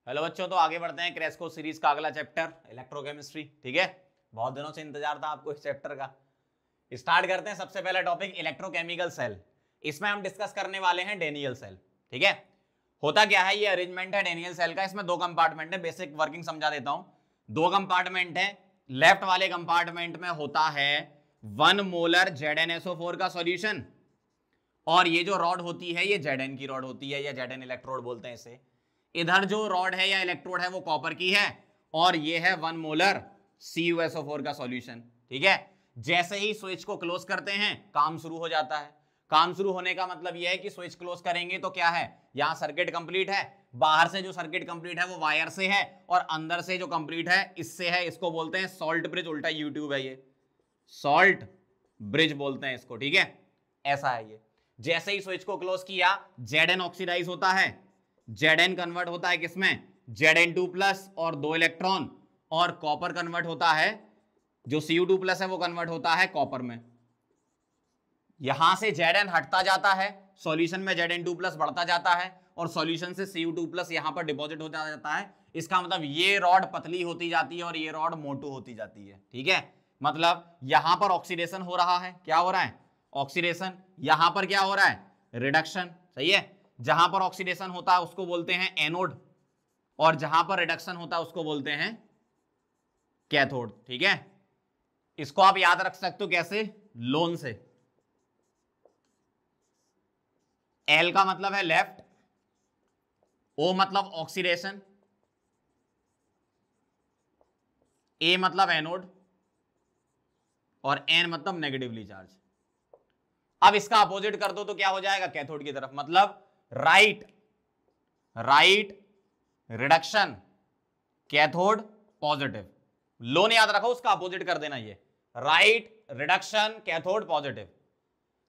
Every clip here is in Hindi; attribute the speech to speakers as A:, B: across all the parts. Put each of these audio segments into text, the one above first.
A: हेलो बच्चों, तो आगे बढ़ते हैं क्रैश कोर्स सीरीज का अगला चैप्टर इलेक्ट्रोकेमिस्ट्री। ठीक है, बहुत दिनों से इंतजार था आपको इस चैप्टर का। स्टार्ट करते हैं। सबसे पहला टॉपिक इलेक्ट्रोकेमिकल सेल। इसमें हम डिस्कस करने वाले हैं डेनियल सेल। ठीक है, होता क्या है, ये अरेंजमेंट है डेनियल सेल का। इसमें दो कंपार्टमेंट है, बेसिक वर्किंग समझा देता हूं। दो कंपार्टमेंट है। लेफ्ट वाले कंपार्टमेंट में होता है 1 मोलर ZnSO4 का सॉल्यूशन, और ये जो रॉड होती है ये Zn की रॉड होती है, या Zn इलेक्ट्रोड बोलते हैं इसे। इधर जो रॉड है या इलेक्ट्रोड है वो कॉपर की है, और ये है 1 मोलर CuSO4 का सॉल्यूशन। ठीक है, जैसे ही स्विच को क्लोज करते हैं काम शुरू हो जाता है। काम शुरू होने का मतलब यह है कि स्विच क्लोज करेंगे तो क्या है, यहां सर्किट कंप्लीट है। बाहर से जो सर्किट कंप्लीट है वो वायर से है, और अंदर से जो कंप्लीट है इससे है। इसको बोलते हैं सॉल्ट ब्रिज, उल्टा यूट्यूब है ये, सॉल्ट ब्रिज बोलते हैं इसको। ठीक है, ऐसा है ये। जैसे ही स्विच को क्लोज किया Zn ऑक्सीडाइज होता है, Zn कन्वर्ट होता है किसमें, Zn2+ और 2 इलेक्ट्रॉन, और कॉपर कन्वर्ट होता है, जो Cu2+ है वो कन्वर्ट होता है कॉपर में। यहां से Zn हटता जाता है, सॉल्यूशन में Zn2+ बढ़ता जाता है, और सॉल्यूशन से Cu2+ यहां पर डिपॉजिट हो जाता है। इसका मतलब ये रॉड पतली होती जाती है और ये रॉड मोटू होती जाती है। ठीक है, मतलब यहां पर ऑक्सीडेशन हो रहा है। क्या हो रहा है, ऑक्सीडेशन। यहां पर क्या हो रहा है, रिडक्शन। सही है, जहां पर ऑक्सीडेशन होता है उसको बोलते हैं एनोड, और जहां पर रिडक्शन होता है उसको बोलते हैं कैथोड। ठीक है, इसको आप याद रख सकते हो कैसे, लोन से। एल का मतलब है लेफ्ट, ओ मतलब ऑक्सीडेशन, ए मतलब एनोड, और एन मतलब नेगेटिवली चार्ज। अब इसका अपोजिट कर दो तो क्या हो जाएगा, कैथोड की तरफ, मतलब right reduction, cathode positive. Loan याद रखो, उसका अपोजिट कर देना, ये right reduction cathode positive,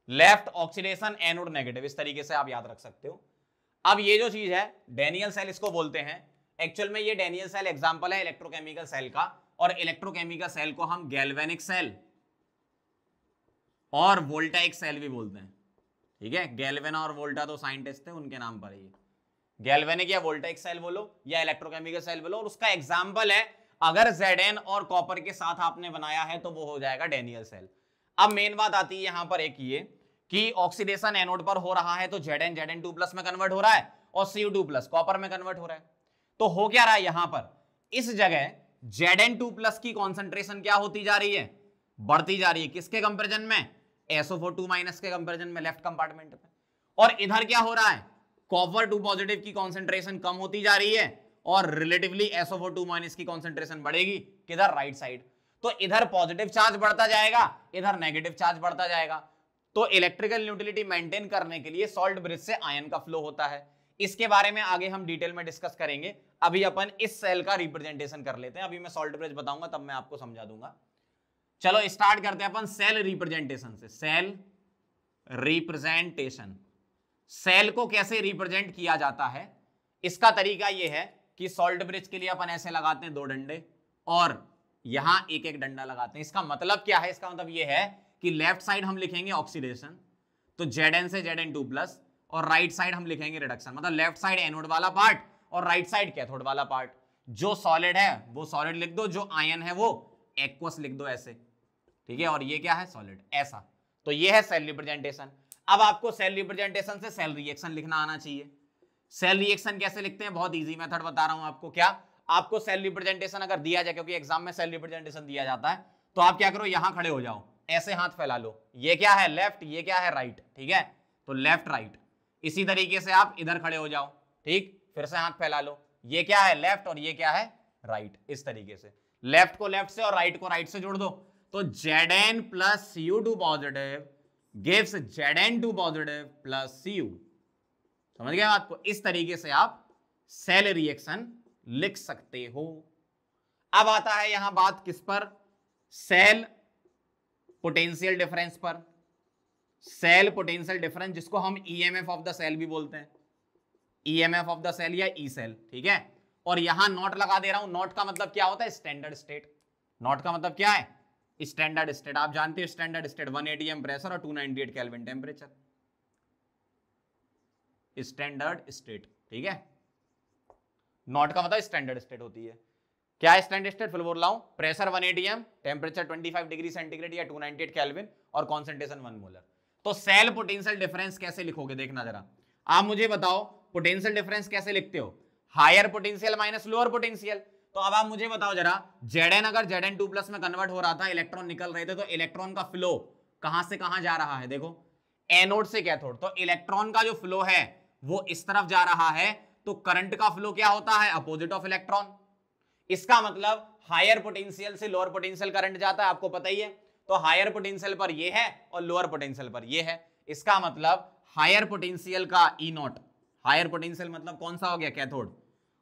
A: left oxidation anode negative. इस तरीके से आप याद रख सकते हो। अब ये जो चीज है डेनियल सेल इसको बोलते हैं। एक्चुअल में ये डेनियल सेल एग्जांपल है इलेक्ट्रोकेमिकल सेल का, और इलेक्ट्रोकेमिकल सेल को हम गैल्वेनिक सेल और वोल्टाइक सेल भी बोलते हैं। ठीक है, गैल्वेना और वोल्टा तो साइंटिस्ट थे, उनके नाम पर है ये। गैल्वेनिक या वोल्टाइक सेल बोलो या इलेक्ट्रोकेमिकल सेल बोलो, और उसका एग्जांपल है अगर Zn और कॉपर के साथ आपने बनाया है तो वो हो जाएगा डेनियल सेल। अब मेन बात आती है यहां पर एक ये कि ऑक्सीडेशन एनोड पर हो रहा है तो Zn2+ में कन्वर्ट हो रहा है, और Cu2+ कॉपर में कन्वर्ट हो रहा है। तो हो क्या रहा है यहां पर, इस जगह Zn2+ की कॉन्सेंट्रेशन क्या होती जा रही है, बढ़ती जा रही है। किसके कंपेरिजन में, SO4 के कंपेरिजन में, लेफ्ट कंपार्टमेंट में। और इधर क्या हो रहा है, कॉपर 2 पॉजिटिव की कॉन्सेंट्रेशन कम होती जा रही है, और रिलेटिवली SO4 की कॉन्सेंट्रेशन बढ़ेगी किधर, राइट साइड। तो इधर पॉजिटिव चार्ज बढ़ता जाएगा, इधर नेगेटिव चार्ज बढ़ता जाएगा। तो इलेक्ट्रिकल न्यूट्रलिटी मेंटेन करने के लिए सॉल्ट ब्रिज से आयन का फ्लो होता है। इसके बारे में आगे हम डिटेल में डिस्कस करेंगे। अभी अपन इस सेल का रिप्रेजेंटेशन कर लेते हैं। अभी मैं सॉल्ट ब्रिज बताऊंगा तब मैं आपको समझा दूंगा। चलो स्टार्ट करते हैं अपन सेल रिप्रेजेंटेशन से। सेल रिप्रेजेंटेशन, सेल को कैसे रिप्रेजेंट किया जाता है, इसका तरीका यह है कि सॉल्ट ब्रिज के लिए अपन ऐसे लगाते हैं 2 डंडे, और यहां एक एक डंडा लगाते हैं। इसका मतलब क्या है, इसका मतलब यह है कि लेफ्ट साइड हम लिखेंगे ऑक्सीडेशन, तो Zn से Zn2+, और राइट साइड हम लिखेंगे रिडक्शन, मतलब लेफ्ट साइड एनोड वाला पार्ट और राइट साइड कैथोड वाला पार्ट। जो सॉलिड है वो सॉलिड लिख दो, जो आयन है वो एक्वस लिख दो ऐसे। ठीक है, और ये क्या है, सॉलिड, ऐसा। तो ये है सेल रिप्रेजेंटेशन। अब आपको सेल रिप्रेजेंटेशन से सेल रिएक्शन लिखना आना चाहिए। सेल रिएक्शन कैसे लिखते हैं, बहुत इजी मेथड बता रहा हूं आपको। क्या, आपको सेल रिप्रेजेंटेशन अगर दिया जाए, क्योंकि एग्जाम में सेल रिप्रेजेंटेशन दिया जाता है, तो आप क्या करो, यहां खड़े हो जाओ, ऐसे हाथ फैला लो। ये क्या है, लेफ्ट, ये क्या है, राइट। ठीक है, तो लेफ्ट राइट। इसी तरीके से आप इधर खड़े हो जाओ, ठीक, फिर से हाथ फैला लो। ये क्या है, लेफ्ट, और ये क्या है, राइट। इस तरीके से लेफ्ट को लेफ्ट से और राइट को राइट से जोड़ दो, तो Zn plus Cu2 positive gives Zn2 positive plus Cu। समझ गए बात को, इस तरीके से आप सेल रिएक्शन लिख सकते हो। अब आता है यहां बात किस पर, सेल पोटेंशियल डिफरेंस पर। सेल पोटेंशियल डिफरेंस, जिसको हम ईएमएफ ऑफ द सेल भी बोलते हैं, ईएमएफ ऑफ द सेल या ई सेल। ठीक है, और यहां नॉट लगा दे रहा हूं। नॉट का मतलब क्या होता है, स्टैंडर्ड स्टेट। नॉट का मतलब क्या है, स्टैंडर्ड स्टेट। आप जानते हो स्टैंडर्ड स्टेट 180 एम प्रेशर और 298 केल्विन टेम्परेचर, स्टैंडर्ड स्टेट। ठीक है, नॉट का मतलब स्टैंडर्ड स्टेट होती है। क्या है स्टैंडर्ड स्टेट? फिर बोल रहा हूं, pressure 1 atm, temperature 25 degree centigrade या 298 केल्विन और कॉन्सेंट्रेशन 1 मोलर। तो सेल पोटेंशियल डिफरेंस कैसे लिखोगे देखना जरा, आप मुझे बताओ पोटेंशियल डिफरेंस कैसे लिखते हो? Higher potential minus lower potential. तो अब आप मुझे बताओ जरा, Zn अगर Zn2+ में कन्वर्ट हो रहा था, इलेक्ट्रॉन निकल रहे थे, तो इलेक्ट्रॉन का फ्लो कहां से कहां जा रहा है? देखो एनोड से कैथोड, तो इलेक्ट्रॉन का जो फ्लो है वो इस तरफ जा रहा है, तो करंट का फ्लो क्या होता है? Opposite of electron. इसका मतलब हायर पोटेंशियल से लोअर पोटेंशियल करंट जाता है, आपको पता ही है। तो हायर पोटेंशियल पर ये है और लोअर पोटेंशियल पर ये है। इसका मतलब हायर पोटेंशियल का ई नॉट, हायर पोटेंशियल मतलब कौन सा हो गया? कैथोड,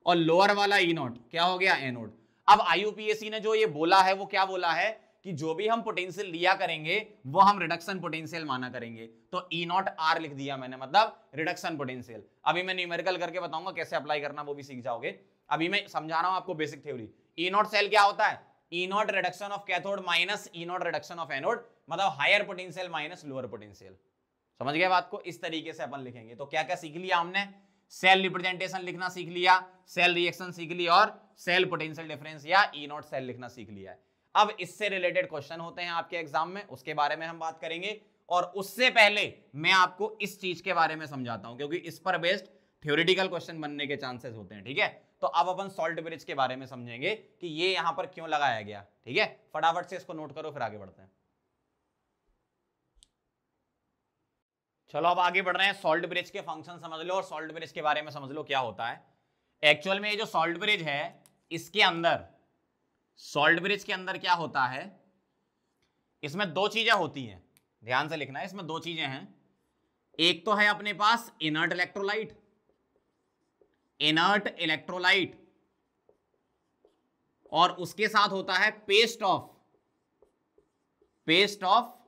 A: और लोअर वाला ई नॉट क्या हो गया? एनोड। अब आईयूपीएसी ने जो ये बोला है वो क्या बोला है कि जो भी हम पोटेंशियल लिया करेंगे वो हम रिडक्शन पोटेंशियल माना करेंगे। तो ई नॉट आर लिख दिया मैंने, मतलब रिडक्शन पोटेंशियल। अभी मैं न्यूमेरिकल करके बताऊंगा कैसे अप्लाई करना, वो भी सीख जाओगे। अभी मैं समझा रहा हूं आपको basic theory. E naught cell क्या होता है? E naught reduction of cathode minus E naught reduction of anode, मतलब higher potential minus lower potential. समझ गए बात को? इस तरीके से अपन लिखेंगे। तो क्या क्या सीख लिया हमने? सेल रिप्रेजेंटेशन लिखना सीख लिया, सेल रिएक्शन सीख ली, और सेल पोटेंशियल डिफरेंस या ई नॉट सेल लिखना सीख लिया है। अब इससे रिलेटेड क्वेश्चन होते हैं आपके एग्जाम में, उसके बारे में हम बात करेंगे। और उससे पहले मैं आपको इस चीज के बारे में समझाता हूं, क्योंकि इस पर बेस्ड थ्योरेटिकल क्वेश्चन बनने के चांसेस होते हैं। ठीक है, तो अब अपन सॉल्ट ब्रिज के बारे में समझेंगे कि ये यहां पर क्यों लगाया गया। ठीक है, फटाफट से इसको नोट करो, फिर आगे बढ़ते हैं। चलो अब आगे बढ़ रहे हैं। सॉल्ट ब्रिज के फंक्शन समझ लो और सॉल्ट ब्रिज के बारे में समझ लो क्या होता है। एक्चुअल में ये जो सॉल्ट ब्रिज है, इसके अंदर, सॉल्ट ब्रिज के अंदर क्या होता है, इसमें दो चीजें होती हैं, ध्यान से लिखना है। इसमें दो चीजें हैं, एक तो है अपने पास इनर्ट इलेक्ट्रोलाइट, इनर्ट इलेक्ट्रोलाइट, और उसके साथ होता है paste of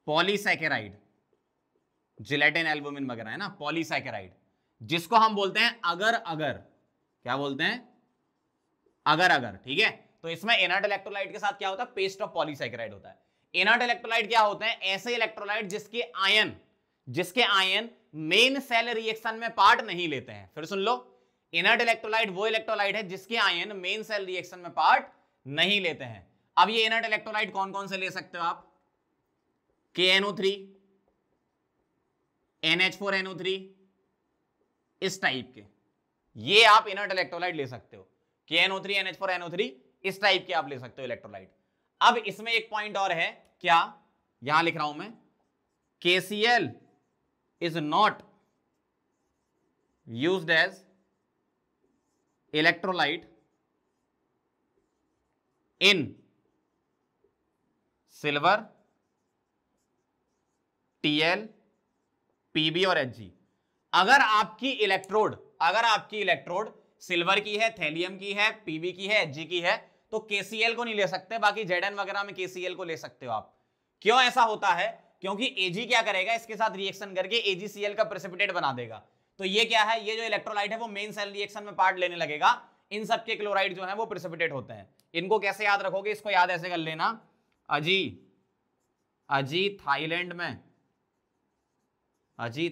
A: polysaccharide, gelatin, albumin वगैरह है ना, पॉलीसैकेराइड, जिसको हम बोलते हैं अगर अगर। क्या बोलते हैं? अगर अगर। ठीक है, तो इसमें इनर्ट इलेक्ट्रोलाइट के साथ क्या होता है? पेस्ट ऑफ पॉलीसैकेराइड होता है। इनर्ट इलेक्ट्रोलाइट क्या होते हैं? ऐसे इलेक्ट्रोलाइट जिसके आयन मेन सेल रिएक्शन में पार्ट नहीं लेते हैं। फिर सुन लो, इनर्ट इलेक्ट्रोलाइट वो इलेक्ट्रोलाइट है जिसके आयन मेन सेल रिएक्शन में पार्ट नहीं लेते हैं। अब ये इनर्ट इलेक्ट्रोलाइट कौन कौन से ले सकते हो आप? KNO3, NH4NO3, इस टाइप के, ये आप इनर्ट इलेक्ट्रोलाइट ले सकते हो। KNO3, NH4NO3, इस टाइप के आप ले सकते हो इलेक्ट्रोलाइट। अब इसमें एक पॉइंट और है, क्या? यहां लिख रहा हूं मैं, KCl is not used as electrolyte in silver, TL, PB और Hg। अगर आपकी इलेक्ट्रोड सिल्वर की है, थैलियम की है, पीबी की है, Hg की है, तो KCl को नहीं ले सकते। बाकी Zn वगैरह में KCl को ले सकते हो आप। क्यों ऐसा होता है? क्योंकि Ag क्या करेगा, इसके साथ रिएक्शन करके AgCl का प्रेसिपिटेट बना देगा। तो ये क्या है, ये जो इलेक्ट्रोलाइट है वो मेन सेल रिएक्शन में पार्ट लेने लगेगा। इन सब के क्लोराइड जो है वो प्रेसिपिटेट होते हैं। इनको कैसे याद रखोगे? इसको याद ऐसे कर लेना, अजी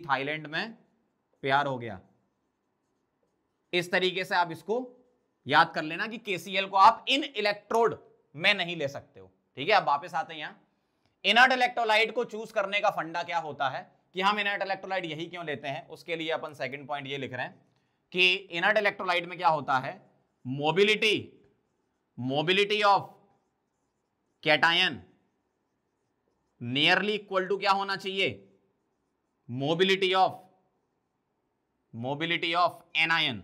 A: थाईलैंड में प्यार हो गया। इस तरीके से आप इसको याद कर लेना कि KCl को आप इन इलेक्ट्रोड में नहीं ले सकते हो। ठीक है, अब वापस आते हैं यहां। इनर्ट इलेक्ट्रोलाइट को चूज करने का फंडा क्या होता है कि हम इनर्ट इलेक्ट्रोलाइट यही क्यों लेते हैं? उसके लिए अपन सेकंड पॉइंट ये लिख रहे हैं कि इनर्ट इलेक्ट्रोलाइट में क्या होता है, mobility of cation nearly equal to क्या होना चाहिए? Mobility of anion.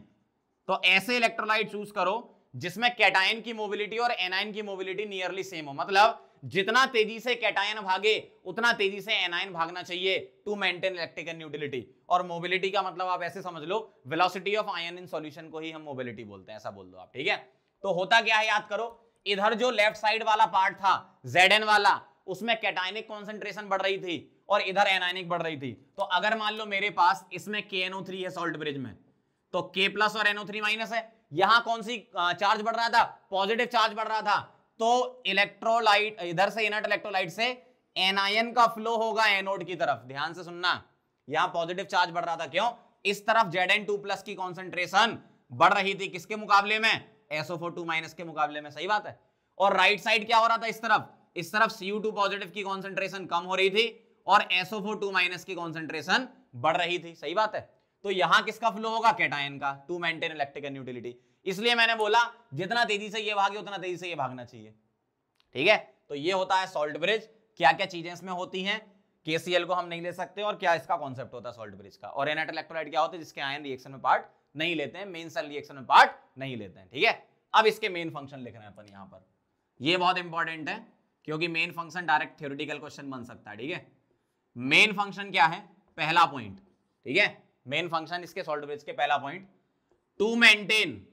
A: तो ऐसे इलेक्ट्रोलाइट चूज करो जिसमें कैटायन की मोबिलिटी और एनायन की मोबिलिटी नियरली सेम हो, मतलब जितना तेजी से कैटायन भागे उतना तेजी से एनायन भागना चाहिए टू मेंटेन इलेक्ट्रिकल न्यूट्रलिटी। और मोबिलिटी का मतलब आप ऐसे समझ लो, velocity of ion in solution को ही हम मोबिलिटी बोलते हैं, ऐसा बोल दो आप। ठीक है, तो होता क्या है याद करो, इधर जो लेफ्ट साइड वाला पार्ट था Zn वाला, उसमें कैटायनिक कॉन्सेंट्रेशन बढ़ रही थी और इधर एनायनिक बढ़ रही थी। तो अगर मान लो मेरे पास इसमें KNO3 है सॉल्ट ब्रिज में, तो K+ और NO3- है। यहां कौन सी चार्ज बढ़ रहा था? पॉजिटिव चार्ज बढ़ रहा था। तो इलेक्ट्रोलाइट इधर से, इनर्ट इलेक्ट्रोलाइट से एनायन का फ्लो होगा एनोड की तरफ। ध्यान से सुनना, यहां पॉजिटिव चार्ज बढ़ रहा था, क्यों? इस तरफ Zn2+ की कॉन्सेंट्रेशन बढ़ रही थी, किसके मुकाबले में? SO4 के मुकाबले में, सही बात है। और राइट साइड क्या हो रहा था? इस तरफ Cu2 पॉजिटिव की कॉन्सेंट्रेशन कम हो रही थी और SO4 की कॉन्सेंट्रेशन बढ़ रही थी, सही बात है। तो यहां किसका फ्लो होगा? कैटायन का, टू मेंटेन इलेक्ट्रिकल न्यूट्रलिटी। इसलिए मैंने बोला जितना तेजी से ये भागे उतना तेजी से ये भागना चाहिए, ठीक है। तो ये होता है सॉल्ट ब्रिज। क्या क्या चीजें इसमें होती हैं? KCl को हम नहीं ले सकते और क्या इसका कॉन्सेप्ट होता है सॉल्ट ब्रिज का। और इनर्ट इलेक्ट्रोलाइट क्या होते हैं? जिसके आयन रिएक्शन में पार्ट नहीं लेते हैं, मेन सेल रिएक्शन में पार्ट नहीं लेते हैं, ठीक है। अब इसके मेन फंक्शन लिख रहे हैं अपन यहां पर, ये बहुत इंपॉर्टेंट है क्योंकि main function direct theoretical question बन सकता है, ठीक है। मेन फंक्शन क्या है? पहला पॉइंट, ठीक है। मेन फंक्शन इसके सॉल्ट ब्रिज के पहला point, to maintain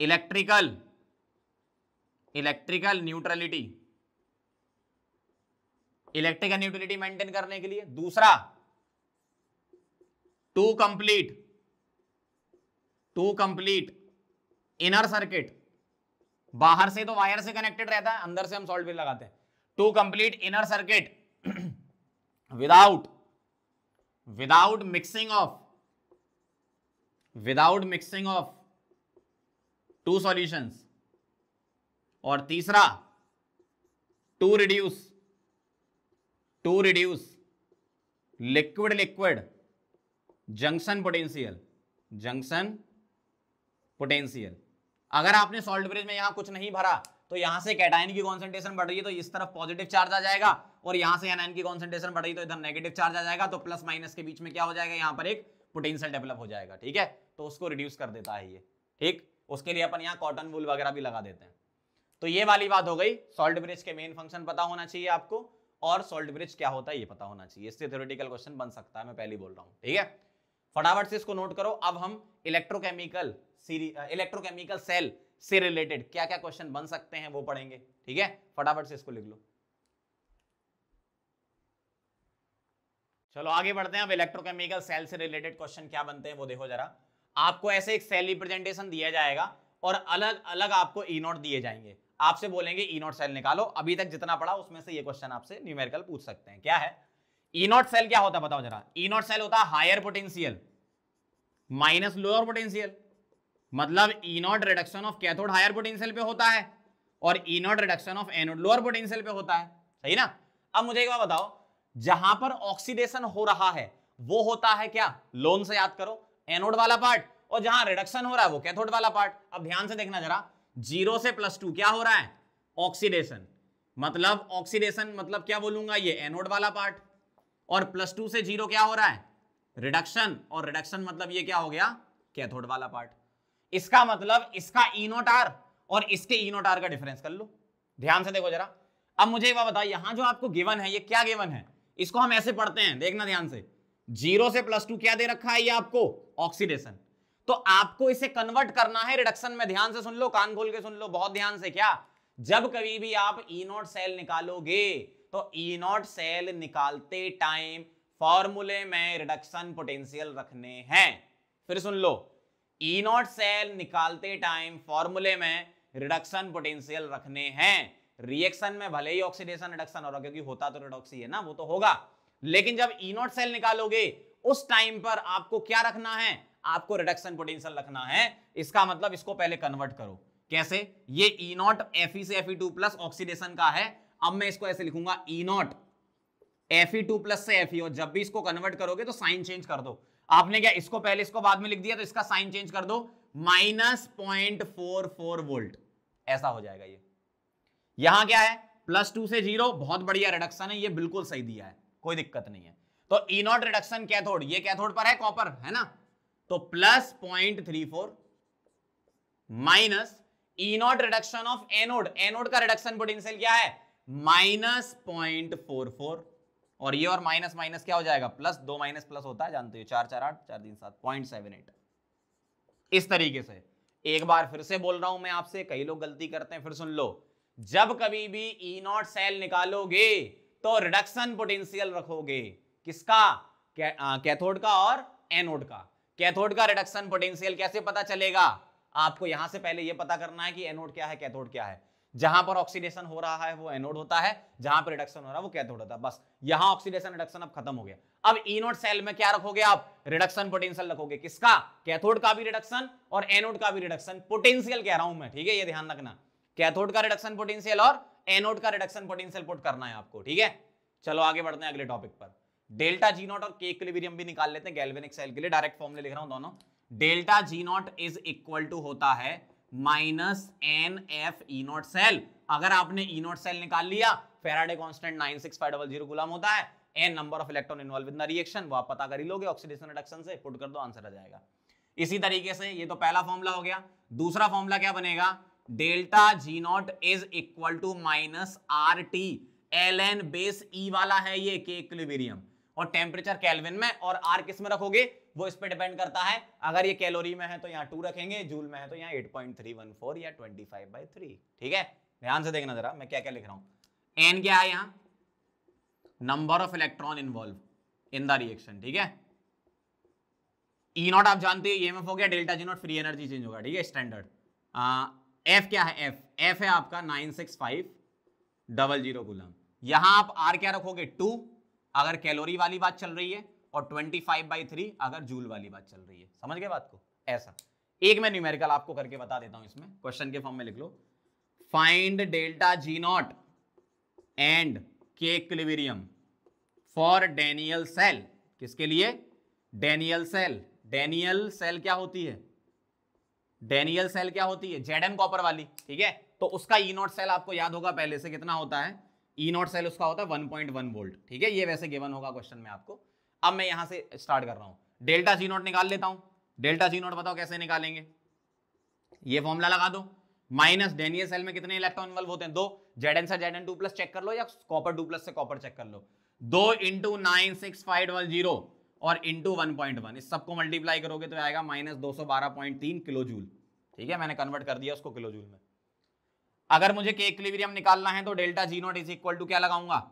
A: electrical neutrality maintain करने के लिए। दूसरा, टू कंप्लीट इनर सर्किट। बाहर से तो वायर से कनेक्टेड रहता है, अंदर से हम सॉल्ट ब्रिज लगाते हैं। To complete inner circuit without mixing of two solutions. और तीसरा, to reduce liquid junction potential. अगर आपने सॉल्ट ब्रिज में यहां कुछ नहीं भरा तो यहां से कैटायन की कॉन्सेंट्रेशन बढ़ रही है तो इस तरफ पॉजिटिव चार्ज आ जाएगा, और यहां से एनायन की कॉन्सेंट्रेशन बढ़ रही है तो इधर नेगेटिव चार्ज आ जाएगा। तो प्लस माइनस के बीच में क्या हो जाएगा? यहां पर एक पोटेंशियल डेवलप हो जाएगा, ठीक है। तो उसको रिड्यूस कर देता है ये, ठीक। उसके लिए अपन यहाँ कॉटन वूल वगैरह भी लगा देते हैं। तो ये वाली बात हो गई। सॉल्ट ब्रिज के मेन फंक्शन पता होना चाहिए आपको, और सॉल्ट ब्रिज क्या होता है ये पता होना चाहिए। इससे थ्योरेटिकल क्वेश्चन बन सकता है, मैं पहले ही बोल रहा हूँ, ठीक है। फटाफट से इसको नोट करो। अब हम इलेक्ट्रोकेमिकल सेल से रिलेटेड क्या क्या क्वेश्चन बन सकते हैं वो पढ़ेंगे, ठीक है। फटाफट से इसको लिख लो। चलो आगे बढ़ते हैं। अब इलेक्ट्रोकेमिकल सेल से रिलेटेड क्वेश्चन क्या बनते हैं वो देखो जरा। आपको ऐसे एक सेल रिप्रेजेंटेशन दिया जाएगा और अलग अलग आपको ई नोट दिए जाएंगे। आपसे बोलेंगे ई नोट सेल निकालो। अभी तक जितना पढ़ा उसमें से ये क्वेश्चन आपसे न्यूमेरिकल पूछ सकते हैं। क्या है ई नोट सेल? क्या होता है बताओ जरा। ई नोट सेल होता है higher potential minus lower potential. मतलब E naught reduction of cathode higher potential पे होता है और E naught reduction of anode lower potential पे होता है, सही ना। अब मुझे एक बात बताओ, जहां पर ऑक्सीडेशन हो रहा है वो होता है क्या? लोन से याद करो, एनोड वाला पार्ट, और जहां रिडक्शन हो रहा है वो कैथोड वाला पार्ट। अब ध्यान से देखना जरा, 0 से +2 क्या हो रहा है? ऑक्सीडेशन। मतलब क्या बोलूंगा, ये एनोड वाला पार्ट, और +2 से 0 क्या हो रहा है? रिडक्शन। और रिडक्शन मतलब ये क्या हो गया? कैथोड वाला पार्ट। इसका मतलब इसका ई नोट आर और इसके ई नोट आर का डिफरेंस कर लो। ध्यान से देखो जरा। अब मुझे एक बात बताइए, यहां जो आपको गिवन है ये क्या गिवन है? इसको हम ऐसे पढ़ते हैं, देखना ध्यान से। 0 से +2 क्या दे रखा है ये आपको? ऑक्सीडेशन। तो आपको इसे कन्वर्ट करना है रिडक्शन में। ध्यान से सुन लो, कान खोल के सुन लो बहुत ध्यान से। क्या? जब कभी भी आप ई नोट सेल निकालोगे तो ई नोट सेल निकालते टाइम फॉर्मूले में रिडक्शन पोटेंशियल रखने हैं। फिर सुन लो, ई नोट सेल निकालते टाइम फॉर्मूले में रिडक्शन पोटेंशियल रखने हैं। रिएक्शन में भले ही ऑक्सीडेशन रिडक्शन हो रहा, क्योंकि होता तो रिडॉक्स ही है ना, वो तो होगा, लेकिन जब ई नोट सेल निकालोगे उस टाइम पर आपको क्या रखना है? आपको रिडक्शन पोटेंशियल रखना है। इसका मतलब इसको पहले कन्वर्ट करो। कैसे? ये ई नोट Fe से Fe2+ ऑक्सीडेशन का है। अब मैं इसको ऐसे लिखूंगा, ई नोट Fe2+ से Fe, और जब भी इसको कन्वर्ट करोगे तो साइन चेंज कर दो। आपने क्या इसको पहले इसको बाद में लिख दिया, तो इसका साइन चेंज कर दो, -0.44 वोल्ट, ऐसा हो जाएगा। ये यहां क्या है? +2 से 0, बहुत बढ़िया रिडक्शन है, ये बिल्कुल सही दिया है, कोई दिक्कत नहीं है। तो ई नोट रिडक्शन कैथोड, ये कैथोड पर है, कॉपर है ना, तो +0.34 minus E naught reduction of anode, anode का रिडक्शन पोटेंशियल क्या है? -0.44, और ये और माइनस माइनस क्या हो जाएगा? प्लस। 2 माइनस प्लस होता है, जानते हो, 4 4 8 4 3 7, 0.78। इस तरीके से एक बार फिर से बोल रहा हूं मैं आपसे, कई लोग गलती करते हैं, फिर सुन लो। जब कभी भी ई नोट सेल निकालोगे तो रिडक्शन पोटेंशियल रखोगे, किसका? कैथोड का और एनोड का। कैथोड का रिडक्शन पोटेंशियल कैसे पता चलेगा? आपको यहां से पहले यह पता करना है कि एनोड क्या है कैथोड क्या है। जहां पर ऑक्सीडेशन हो रहा है वो एनोड होता है, जहां पर रिडक्शन हो रहा है वो कैथोड होता है। बस यहां ऑक्सीडेशन रिडक्शन अब खत्म हो गया। अब ई नोट सेल में क्या रखोगे आप? रिडक्शन पोटेंशियल रखोगे। किसका? कैथोड का भी रिडक्शन और एनोड का भी रिडक्शन पोटेंशियल कह रहा हूं मैं, ठीक है, ये ध्यान रखना। कैथोड का रिडक्शन पोटेंशियल और एनोड का रिडक्शन पोटेंशियल पुट करना है आपको, ठीक है। चलो आगे बढ़ते हैं अगले टॉपिक पर। डेल्टा जी नॉट और के इक्विलिब्रियम भी निकाल लेते हैं गैल्वेनिक सेल के लिए, डायरेक्ट फॉर्मूले लिख रहा हूं दोनों। Delta G naught is equal to होता है minus n F E naught cell. अगर आपने ई नॉट सेल निकाल लिया, फैराडे कांस्टेंट 96500 कूलम होता है, n number of electron involve in the reaction, वो आप पता कर ही लोगे ऑक्सीडेशन रिडक्शन से, पुट कर दो आंसर आ जाएगा। इसी तरीके से ये तो पहला फॉर्मूला हो गया। दूसरा फॉर्मूला क्या बनेगा? Delta G naught is equal to minus R T, L N base E वाला है ये के इक्विलिब्रियम, और टेम्परेचर केल्विन में, और आर किस में रखोगे वो इस पे डिपेंड करता है। अगर ये कैलोरी में है तो यहाँ 2 रखेंगे, जूल में है तो यहाँ 8.314 या 25/3, ठीक है। ध्यान से देखना जरा मैं क्या क्या लिख रहा हूं। एन क्या है यहाँ? Number of electron involve in the reaction, ठीक है। ई नॉट आप जानते हो ईएमएफ हो गया, delta G not free energy change होगा, ठीक है, स्टैंडर्ड। एफ क्या है? एफ है आपका 96500 कूलम। यहां आप आर क्या रखोगे? 2 अगर कैलोरी वाली बात चल रही है, और 25/3 अगर जूल वाली बात चल रही है। समझ गए बात को? ऐसा एक मैं न्यूमेरिकल आपको करके बता देता हूं, इसमें क्वेश्चन के फॉर्म में लिख लो। Find delta G naught and K equilibrium for Daniell cell. किसके लिए? Daniel cell. डेनियल सेल क्या होती है? डेनियल सेल क्या होती है? जेडन कॉपर वाली, ठीक है। तो उसका ई नॉट सेल आपको याद होगा पहले से, कितना होता है? ई नॉट सेल उसका होता है 1.1 वोल्ट, ठीक है। ये वैसे गिवन होगा क्वेश्चन में आपको। अब मैं यहां से स्टार्ट कर रहा हूं, डेल्टा जी नॉट निकाल लेता हूं। डेल्टा जी नॉट बताओ कैसे निकालेंगे? ये फॉर्मूला लगा दो। माइनस डेनियल सेल में कितने इलेक्ट्रॉन इन्वॉल्व होते हैं? 2। जेडन से जेडन 2 प्लस चेक कर लो, या कॉपर 2 प्लस से कॉपर चेक कर लो। 2 इंटू 96500 और इंटू 1.1, इस सबको मल्टीप्लाई करोगे तो आएगा माइनस 212.3 किलो जूल, ठीक है। मैंने कन्वर्ट कर दिया उसको किलो जूल में। अगर मुझे के इक्विलिब्रियम निकालना है तो delta G naught is equal to क्या लगाऊंगा?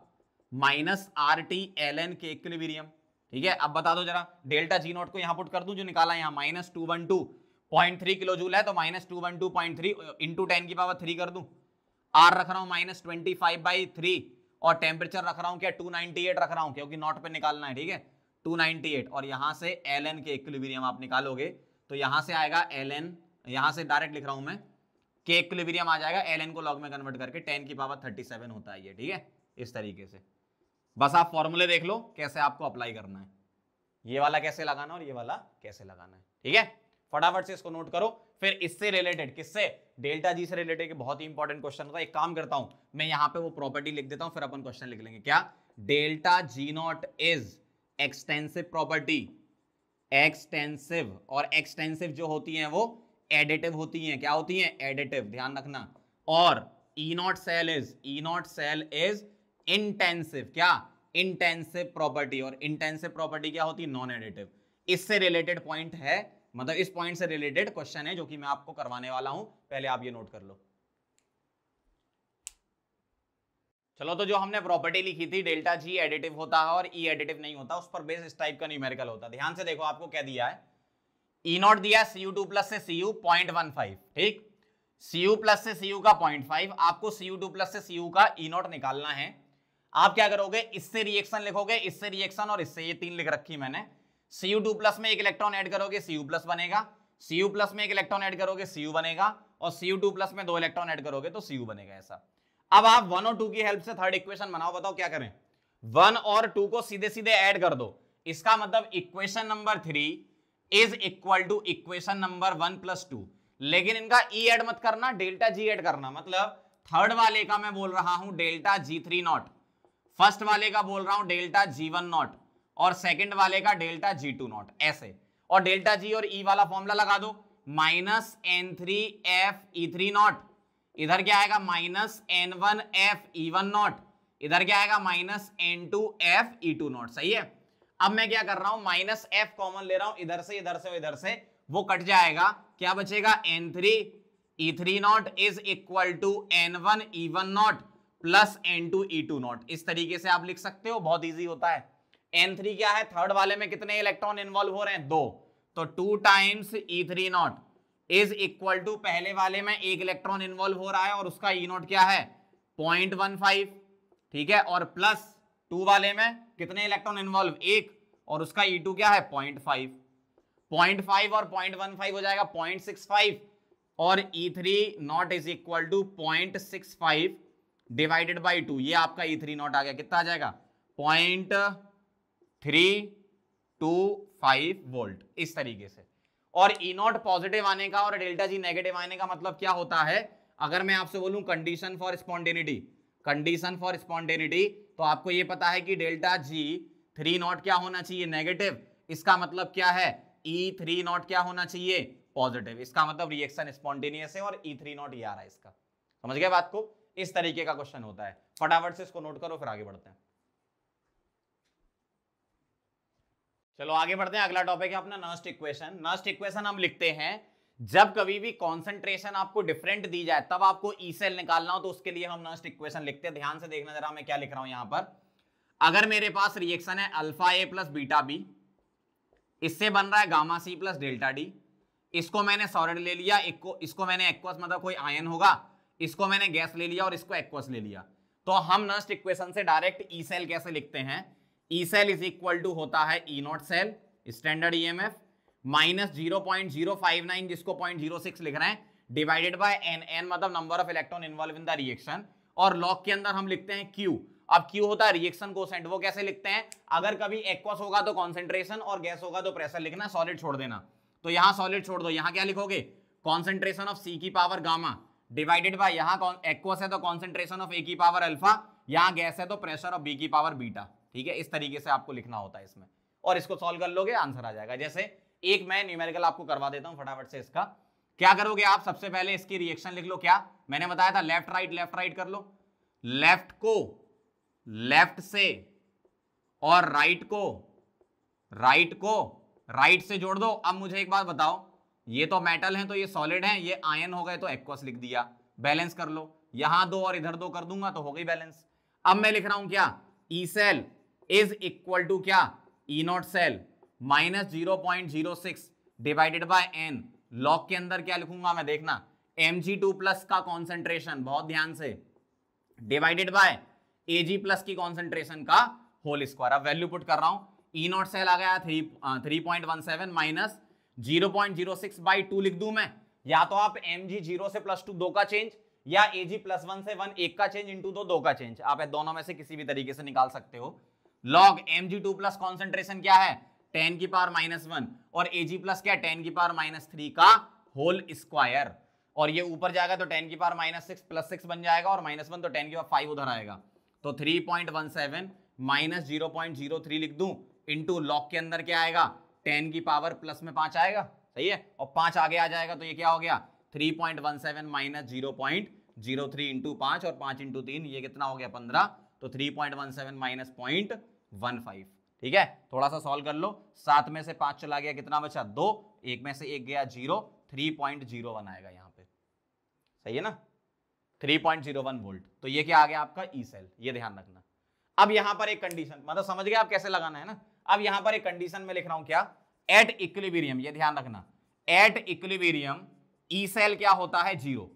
A: Minus R T L N K equilibrium, ठीक है। अब बता दो जरा, डेल्टा जी नॉट को यहां पुट कर दूं, जो निकाला यहां माइनस 212.3 किलो जूल है, तो माइनस 212.3 इंटू 10 की पावर 3 कर दूं। आर रख रहा हूं माइनस 25/3, और टेम्परेचर रख रहा हूं क्या? 298 रख रहा हूं, क्योंकि नॉट पे निकालना है, ठीक है। 298, और यहां से एल एन के इक्विलिब्रियम आप निकालोगे तो यहां से आएगा एल एन, यहां से डायरेक्ट लिख रहा हूं मैं, के इक्विलिब्रियम आ जाएगा, एल एन को लॉग में कन्वर्ट करके 10 की पावर 37 होता है ये, ठीक है। इस तरीके से बस आप फॉर्मूले देख लो कैसे आपको अप्लाई करना है, ये वाला कैसे लगाना और ये वाला कैसे लगाना है, ठीक है। फटाफट से इसको नोट करो। फिर इससे रिलेटेड, किससे? डेल्टा जी से रिलेटेड के बहुत ही इंपॉर्टेंट क्वेश्चन होगा। एक काम करता हूं मैं यहां पे वो प्रॉपर्टी लिख देता हूं, फिर अपन क्वेश्चन लिख लेंगे। क्या? Delta G naught is extensive property. Extensive, और एक्सटेंसिव जो होती हैं वो एडिटिव होती हैं। क्या होती हैं? एडिटिव, ध्यान रखना। और ई नॉट सेल इज इंटेंसिव। क्या? Intensive property. और इंटेंसिव प्रॉपर्टी क्या होती है? Non additive. इससे रिलेटेड पॉइंट है, मतलब इस पॉइंट से रिलेटेड क्वेश्चन है जो कि मैं आपको करवाने वाला हूं, पहले आप ये नोट कर लो। चलो, तो जो हमने प्रॉपर्टी लिखी थी डेल्टा जी एडिटिव होता है और ई एडिटिव नहीं होता, उस पर बेस इस टाइप का न्यूमेरिकल होता है। ध्यान से देखो, आपको क्या दिया है? ई नॉट दिया Cu2 प्लस से Cu 0.15, ठीक। Cu प्लस से Cu का 0.5, आपको Cu2 प्लस से Cu का ई नॉट निकालना है। आप क्या करोगे? इससे रिएक्शन लिखोगे, इससे रिएक्शन, और इससे, ये 3 लिख रखी मैंने। Cu2 प्लस में एक इलेक्ट्रॉन ऐड करोगे, Cu प्लस बनेगा। Cu प्लस में एक इलेक्ट्रॉन ऐड करोगे, Cu बनेगा। और Cu2 प्लस में 2 इलेक्ट्रॉन ऐड करोगे तो Cu बनेगा। ऐसा। अब आप 1 और 2 की हेल्प से थर्ड इक्वेशन बनाओ। बताओ क्या करें? 1 और 2 को सीधे सीधे ऐड कर दो। इसका मतलब equation number 3 is equal to equation number 1 plus 2। लेकिन इनका ई ऐड मत करना, डेल्टा जी ऐड करना। मतलब थर्ड वाले का मैं बोल रहा हूं डेल्टा G3 नॉट, फर्स्ट वाले का बोल रहा हूं डेल्टा G1 नॉट, और सेकंड वाले का डेल्टा G2 नॉट, ऐसे। और डेल्टा जी और ई वाला फॉर्मूला लगा दो, माइनस N3F E3 नॉट, इधर क्या आएगा? माइनस N1F E1 नॉट, इधर क्या आएगा? Minus N2F E2 not. सही है। अब मैं क्या कर रहा हूं? माइनस F कॉमन ले रहा हूं, इधर से इधर से और इधर से, वो कट जाएगा। क्या बचेगा? N3 E3 naught is equal to N1 E1 naught plus N2 E2 naught. इस तरीके से आप लिख सकते हो, बहुत इजी होता है। N3 क्या है? थर्ड वाले में कितने इलेक्ट्रॉन इन्वॉल्व हो रहे हैं? 2, तो 2 times E3 naught is equal to पहले वाले में एक इलेक्ट्रॉन इन्वॉल्व हो रहा है और उसका ई नॉट क्या है 0.15, ठीक है, और प्लस 2 वाले में कितने इलेक्ट्रॉन इन्वॉल्व, एक, और उसका E2 क्या है 0.5 और 0.15 हो जाएगा 0.65 और E3 naught is equal to 0.65 divided by 2, ये आपका E3 नॉट आ गया, कितना आ जाएगा 0.325 वोल्ट, इस तरीके से। और E नॉट पॉजिटिव आने का और डेल्टा जी नेगेटिव आने का मतलब क्या होता है, अगर मैं आपसे बोलूं कंडीशन फॉर स्पॉन्टेनिटी, तो आपको ये पता है कि डेल्टा जी 3 नॉट क्या होना चाहिए नेगेटिव, इसका मतलब क्या है E3 नॉट क्या होना चाहिए पॉजिटिव, इसका मतलब रिएक्शन स्पॉन्टेनियस है और E3 नॉट ये आ रहा है इसका, समझ गए बात को। इस तरीके का क्वेश्चन होता है, फटाफट से इसको नोट करो फिर आगे बढ़ते हैं। चलो आगे बढ़ते हैं, अगला टॉपिक है अपना नर्स्ट इक्वेशन। नर्स्ट इक्वेशन हम लिखते हैं जब कभी भी कॉन्सेंट्रेशन आपको डिफरेंट दी जाए तब आपको ई सेल निकालना हो तो उसके लिए हम नर्स्ट इक्वेशन लिखते हैं। ध्यान से देखना जरा मैं क्या लिख रहा हूं यहां पर। अगर मेरे पास रिएक्शन है alpha A plus beta B, इससे बन रहा है gamma C plus delta D, इसको मैंने सॉलिड ले लिया, इसको मैंने एक्वस मतलब कोई आयन होगा, इसको मैंने गैस ले लिया और इसको एक्वस ले लिया, तो हम नर्स्ट इक्वेशन से डायरेक्ट ई सेल कैसे लिखते हैं, E cell is equal to होता है E naught cell standard EMF minus 0.059 जिसको 0.06 लिख रहे हैं डिवाइडेड बाय एन, एन मतलब number of electron involve in the reaction, और लॉग के अंदर हम लिखते हैं क्यू। अब क्यू होता है रिएक्शन कोसेंट, वो कैसे लिखते हैं, अगर कभी एक्वस होगा तो कॉन्सेंट्रेशन और गैस होगा तो प्रेशर लिखना, सॉलिड छोड़ देना, तो यहां सॉलिड छोड़ दो, यहां क्या लिखोगे कॉन्सेंट्रेशन ऑफ सी की पावर गामा डिवाइडेड बाय, यहां एक्वस है तो कॉन्सेंट्रेशन ऑफ ए की पावर अल्फा, यहां गैस है तो प्रेशर ऑफ बी की पावर बीटा, ठीक है, इस तरीके से आपको लिखना होता है इसमें, और इसको सॉल्व कर लोगे आंसर आ जाएगा। जैसे एक मैं न्यूमेरिकल आपको करवा देता हूं फटाफट से, इसका क्या करोगे आप, सबसे पहले इसकी रिएक्शन लिख लो, क्या मैंने बताया था लेफ्ट राइट कर लो, लेफ्ट को लेफ्ट से और राइट को राइट से जोड़ दो। अब मुझे एक बात बताओ, ये तो मेटल है तो ये सॉलिड है, ये आयन हो गए तो एक्वस लिख दिया, बैलेंस कर लो, यहां 2 और इधर 2 कर दूंगा तो हो गई बैलेंस। अब मैं लिख रहा हूं क्या, E cell is equal to क्या E naught cell minus 0.06 divided by N, log के अंदर क्या लिखूंगा मैं, देखना Mg2 प्लस का कॉन्सेंट्रेशन, बहुत ध्यान से, डिवाइडेड बाय Ag प्लस की कॉन्सेंट्रेशन का होल स्क्वायर। अब वैल्यू पुट कर रहा हूं, ई नॉट सेल आ गया 3.17 माइनस 0.06 बाई 2 लिख दूं मैं, या तो आप Mg0 से प्लस 2 2 का चेंज, या Ag प्लस 1 से 1 1 का चेंज इंटू 2 2 का चेंज, आप दोनों में से किसी भी तरीके से निकाल सकते हो। लॉग Mg2 प्लस कॉन्सेंट्रेशन क्या है 10 की पावर -1 और Ag प्लस क्या 10 की पावर -3 का होल स्क्वायर, और ये ऊपर जाएगा तो 10 की पावर -6 प्लस 6 बन जाएगा और -1 तो 10 की पावर 5 उधर आएगा, तो 3.17 माइनस 0.03 लिख दूं इंटू लॉग के अंदर क्या आएगा 10 की पावर प्लस में 5 आएगा, सही है, और 5 आगे आ जाएगा तो ये क्या हो गया 3.17 माइनस 0.03 इंटू 5 और 5 इंटू 3 ये कितना हो गया 15, तो 3.17 माइनस 0.15, ठीक है। थोड़ा सा सॉल्व कर लो, 7 में से 5 चला गया, कितना बचा 2, 1 में से 1 गया 0, 3.01 आएगा यहाँ पे, सही है ना, 3.01 वोल्ट, तो ये क्या आ गया आपका ई सेल, ये ध्यान रखना। अब यहां पर एक कंडीशन, मतलब समझ गए आप कैसे लगाना है ना। अब यहां पर एक कंडीशन में लिख रहा हूं क्या, एट इक्विलिब्रियम, ये ध्यान रखना, एट इक्विलिब्रियम ई सेल क्या होता है 0,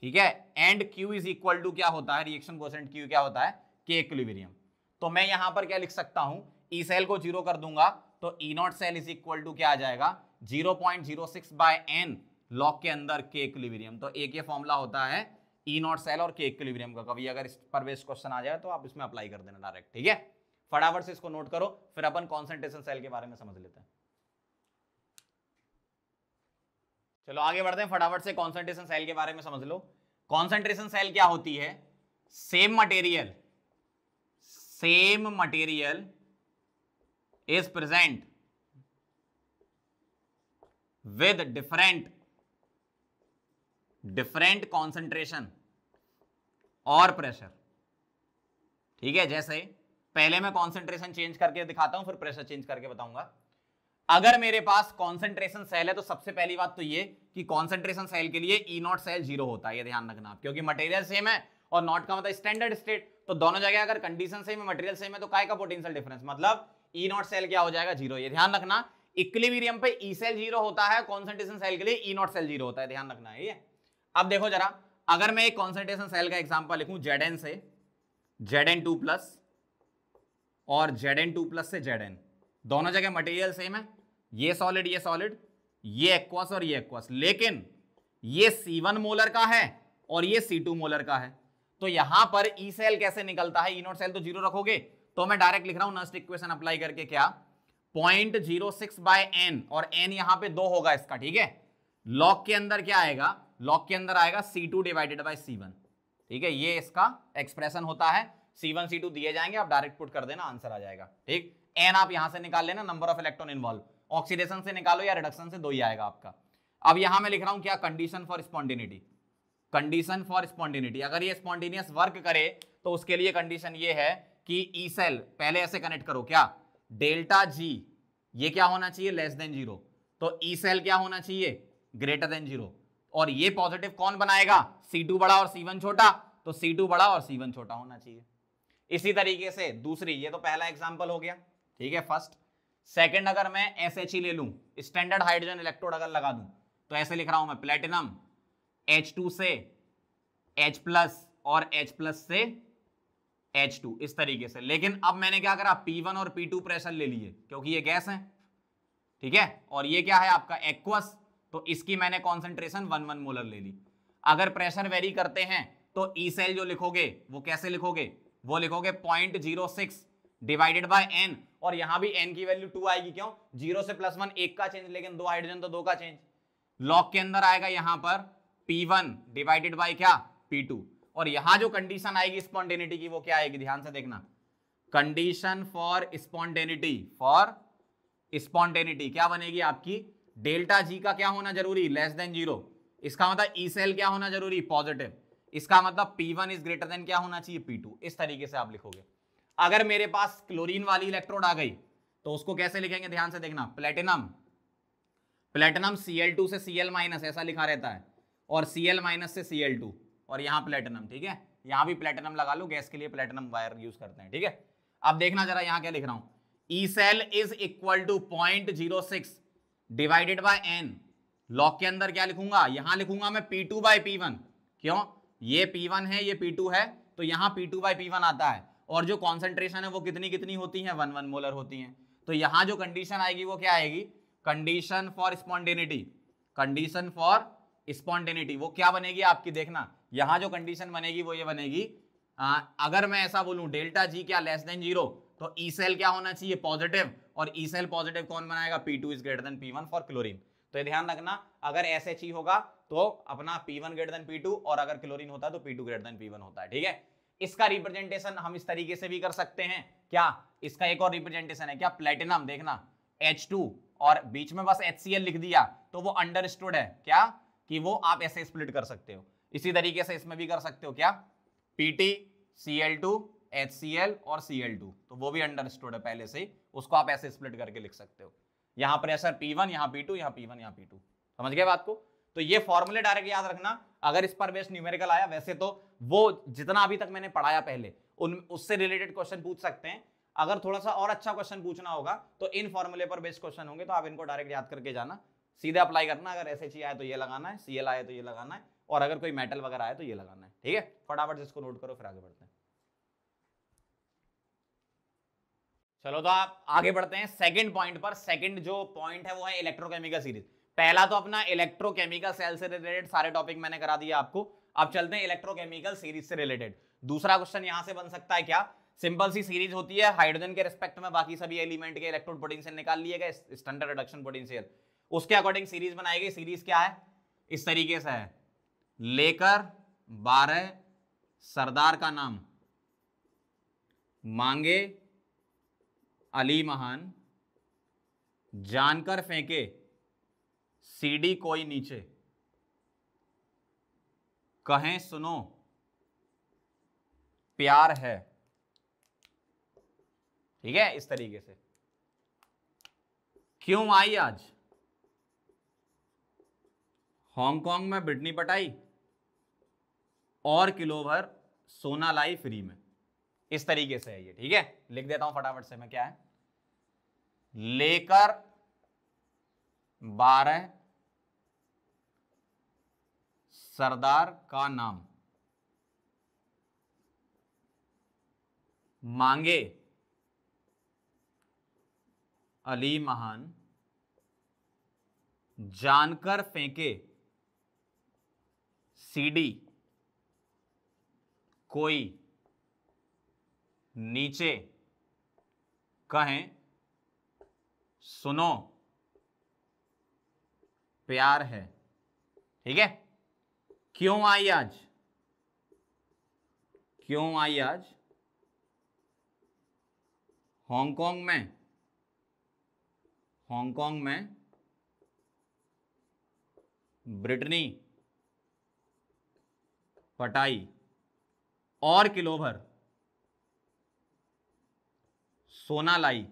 A: ठीक है, and Q is equal to क्या होता है, रिएक्शन कोएफिशिएंट क्यू क्या होता है के इक्विलिब्रियम। तो मैं यहां पर क्या लिख सकता हूं, ई सेल को 0 कर दूंगा तो E naught cell is equal to क्या आ जाएगा 0.06 बाय एन लॉग के अंदर के इक्विलिब्रियम। तो एक ये फॉर्मूला होता है ई नॉट सेल और के इक्विलिब्रियम का, कभी अगर इस पर बेस्ड क्वेश्चन आ जाए तो आप इसमें अप्लाई कर देना डायरेक्ट, ठीक है। फटाफट से इसको नोट करो, फिर अपन कॉन्सेंट्रेशन सेल के बारे में समझ लेते हैं। चलो आगे बढ़ते हैं, फटाफट से कॉन्सेंट्रेशन सेल के बारे में समझ लो। कॉन्सेंट्रेशन सेल क्या होती है, same material is present with different concentration और प्रेशर, ठीक है। जैसे पहले मैं कॉन्सेंट्रेशन चेंज करके दिखाता हूं, फिर प्रेशर चेंज करके बताऊंगा। अगर मेरे पास कॉन्सेंट्रेशन सेल है तो सबसे पहली बात तो ये कि कॉन्सेंट्रेशन सेल के लिए ई नॉट सेल 0 होता है, ये ध्यान रखना आप, क्योंकि मटेरियल सेम है और नॉट का मतलब स्टैंडर्ड स्टेट, तो दोनों जगह अगर कंडीशन सेम है मटेरियल सेम है तो काय का पोटेंशियल डिफरेंस, मतलब ई नॉट सेल क्या हो जाएगा 0, ये ध्यान रखना। इक्विलिब्रियम पे ई सेल 0 होता है, कॉन्सेंट्रेशन सेल के लिए ई नॉट सेल 0 होता है, ध्यान रखना है ये। अब देखो जरा, अगर मैं एक कॉन्सेंट्रेशन सेल का एग्जांपल लिखूं Zn से Zn2 प्लस और Zn2 प्लस से Zn, दोनों जगह मटेरियल सेम है, ये सॉलिड ये एक्वस और ये एक्वस, लेकिन ये C1 मोलर का है और ये C2 मोलर का है। तो यहां पर ई सेल कैसे निकलता है, ई नॉट सेल तो 0 रखोगे, तो मैं डायरेक्ट लिख रहा हूं नस्ट इक्वेशन अप्लाई करके, क्या 0.06 बाय n, और n यहां पे 2 होगा इसका, ठीक है। लॉग के अंदर क्या आएगा, लॉग के अंदर आएगा C2 डिवाइडेड बाय C1, ठीक है, ये इसका एक्सप्रेशन होता है। C1 C2 दिए जाएंगे, आप डायरेक्ट पुट कर देना, आंसर आ जाएगा, ठीक। n आप यहां से निकाल लेना, number of electron involve, oxidation से निकालो या रिडक्शन से, 2 ही आएगा आपका। अब यहां मैं लिख रहा हूं क्या, condition for spontaneity, condition for spontaneity, अगर ये स्पॉन्टेनियस वर्क करे तो उसके लिए कंडीशन ये है कि ई सेल पहले ऐसे कनेक्ट करो, क्या डेल्टा जी ये क्या होना चाहिए, लेस देन 0, तो ई सेल क्या होना चाहिए, ग्रेटर देन 0, और ये पॉजिटिव कौन बनाएगा, C2 बड़ा और C1 छोटा, तो C2 बड़ा और C1 छोटा होना चाहिए। इसी तरीके से दूसरी, ये तो पहला एग्जांपल हो गया, ठीक है, फर्स्ट। सेकंड, अगर मैं SH ले लूं, स्टैंडर्ड हाइड्रोजन इलेक्ट्रोड अगर लगा दूं, तो ऐसे लिख रहा हूं मैं, प्लेटिनम H2 से H प्लस और H प्लस से H2, इस तरीके से। लेकिन अब मैंने क्या करा, P1 और P2 प्रेशर ले लिए, क्योंकि ये गैस है, ठीक है, और ये क्या है आपका एक्वस, तो इसकी मैंने कॉन्सेंट्रेशन 1 मोलर ले ली। अगर प्रेशर वेरी करते हैं तो ई सेल जो लिखोगे वो कैसे लिखोगे, वो लिखोगे 0.06 डिवाइडेड बाय n, और यहां भी n की वैल्यू 2 आएगी, क्यों, 0 से +1 1 का चेंज, लेकिन 2 हाइड्रोजन तो 2 का चेंज। लॉग के अंदर आएगा यहां पर P1 डिवाइडेड बाय क्या, P2, और यहां जो कंडीशन आएगी स्पॉन्टेनिटी की वो क्या आएगी, ध्यान से देखना, कंडीशन फॉर स्पॉन्टेनिटी क्या बनेगी आपकी, डेल्टा जी का क्या होना जरूरी, लेस देन 0, इसका मतलब ई सेल क्या होना जरूरी, पॉजिटिव, इसका मतलब P1 इज ग्रेटर देन क्या होना चाहिए, P2, इस तरीके से आप लिखोगे। अगर मेरे पास क्लोरीन वाली इलेक्ट्रोड आ गई तो उसको कैसे लिखेंगे, ध्यान से देखना, प्लेटिनम Cl2 से Cl- ऐसा लिखा रहता है, और Cl- से Cl2, और यहां प्लेटिनम, ठीक है, यहां भी प्लेटिनम लगा लो, गैस के लिए प्लेटिनम वायर यूज करते हैं, ठीक है। अब देखना जरा यहां क्या लिख रहा हूं, E cell is equal to 0.06 divided by n, log के अंदर क्या लिखूंगा, यहां लिखूंगा मैं P2 बाय P1, क्यों, ये P1 है ये P2 है, तो यहां P2 बाय P1 आता है, और जो कॉन्सेंट्रेशन है वो कितनी कितनी होती है, 1 मोलर होती है। तो यहां जो कंडीशन आएगी वो क्या आएगी, कंडीशन फॉर स्पॉन्टेनिटी, वो क्या बनेगी आपकी, देखना यहां जो कंडीशन बनेगी वो ये बनेगी, अगर मैं ऐसा बोलूं डेल्टा जी क्या लेस देन 0, तो ई सेल क्या होना चाहिए, पॉजिटिव, और ई सेल पॉजिटिव कौन बनाएगा, P2 is greater than P1 for chlorine. तो ये ध्यान रखना, अगर SHE होगा तो अपना P1 ग्रेटर देन P2, और अगर क्लोरीन होता है तो P2 ग्रेटर देन P1 होता है, ठीक है। इसका रिप्रेजेंटेशन हम इस तरीके से भी कर सकते हैं, क्या, इसका एक और रिप्रेजेंटेशन है क्या, प्लेटिनम, देखना H2 और बीच में बस HCl लिख दिया, तो वो अंडरस्टूड है क्या, कि वो आप ऐसे स्प्लिट कर सकते हो। इसी तरीके से इसमें भी कर सकते हो, क्या, PT Cl2 HCl और Cl2, तो वो भी अंडरस्टूड है पहले से ही, उसको आप ऐसे स्प्लिट करके लिख सकते हो। यहां प्रेशर P1, यहां P2, यहां P1, यहां P2, समझ गए बात को। तो ये फॉर्मूले डायरेक्ट याद रखना, अगर इस पर बेस्ड न्यूमेरिकल आया, वैसे तो वो जितना अभी तक मैंने पढ़ाया पहले उससे रिलेटेड क्वेश्चन पूछ सकते हैं। अगर थोड़ा सा और अच्छा क्वेश्चन पूछना होगा तो इन फॉर्मूले पर बेस्ड क्वेश्चन होंगे, तो आप इनको डायरेक्ट याद करके जाना, सीधे अप्लाई करना। अगर SHE आए तो ये लगाना है, Cl आए तो ये लगाना है, और अगर कोई मेटल वगैरह आए तो ये लगाना है, ठीक है। फटाफट इसको नोट करो, फिर आगे बढ़ते हैं। चलो तो आप आगे बढ़ते हैं सेकंड पॉइंट पर। सेकंड जो पॉइंट है वो है इलेक्ट्रोकेमिकल सीरीज। पहला तो अपना इलेक्ट्रोकेमिकल सेल से रिलेटेड सारे टॉपिक मैंने करा दिया आपको, अब चलते हैं इलेक्ट्रोकेमिकल सीरीज से रिलेटेड। दूसरा क्वेश्चन यहां से बन सकता है, क्या, सिंपल सी सीरीज होती है हाइड्रोजन के रिस्पेक्ट में, बाकी सभी एलिमेंट के इलेक्ट्रोड पोटेंशियल निकाल लिए गए, स्टैंडर्ड रिडक्शन पोटेंशियल, उसके अकॉर्डिंग सीरीज बनाई गई। सीरीज क्या है, इस तरीके से है, लेकर 12 सरदार का नाम, मांगे अली महान, जानकर फेंके सीडी कोई नीचे, कहें सुनो प्यार है, ठीक है, इस तरीके से। क्यों आई आज हांगकांग में बिटनी पटाई, और किलो भर सोना लाई फ्री में, इस तरीके से है ये, ठीक है। लिख देता हूं फटाफट से मैं, क्या है, लेकर 12 सरदार का नाम मांगे अली महान जानकर फेंके सीडी कोई नीचे कहें सुनो प्यार है। ठीक है, क्यों आई आज, क्यों आई आज हांगकांग में ब्रिटनी पटाई और किलो भर सोना लाई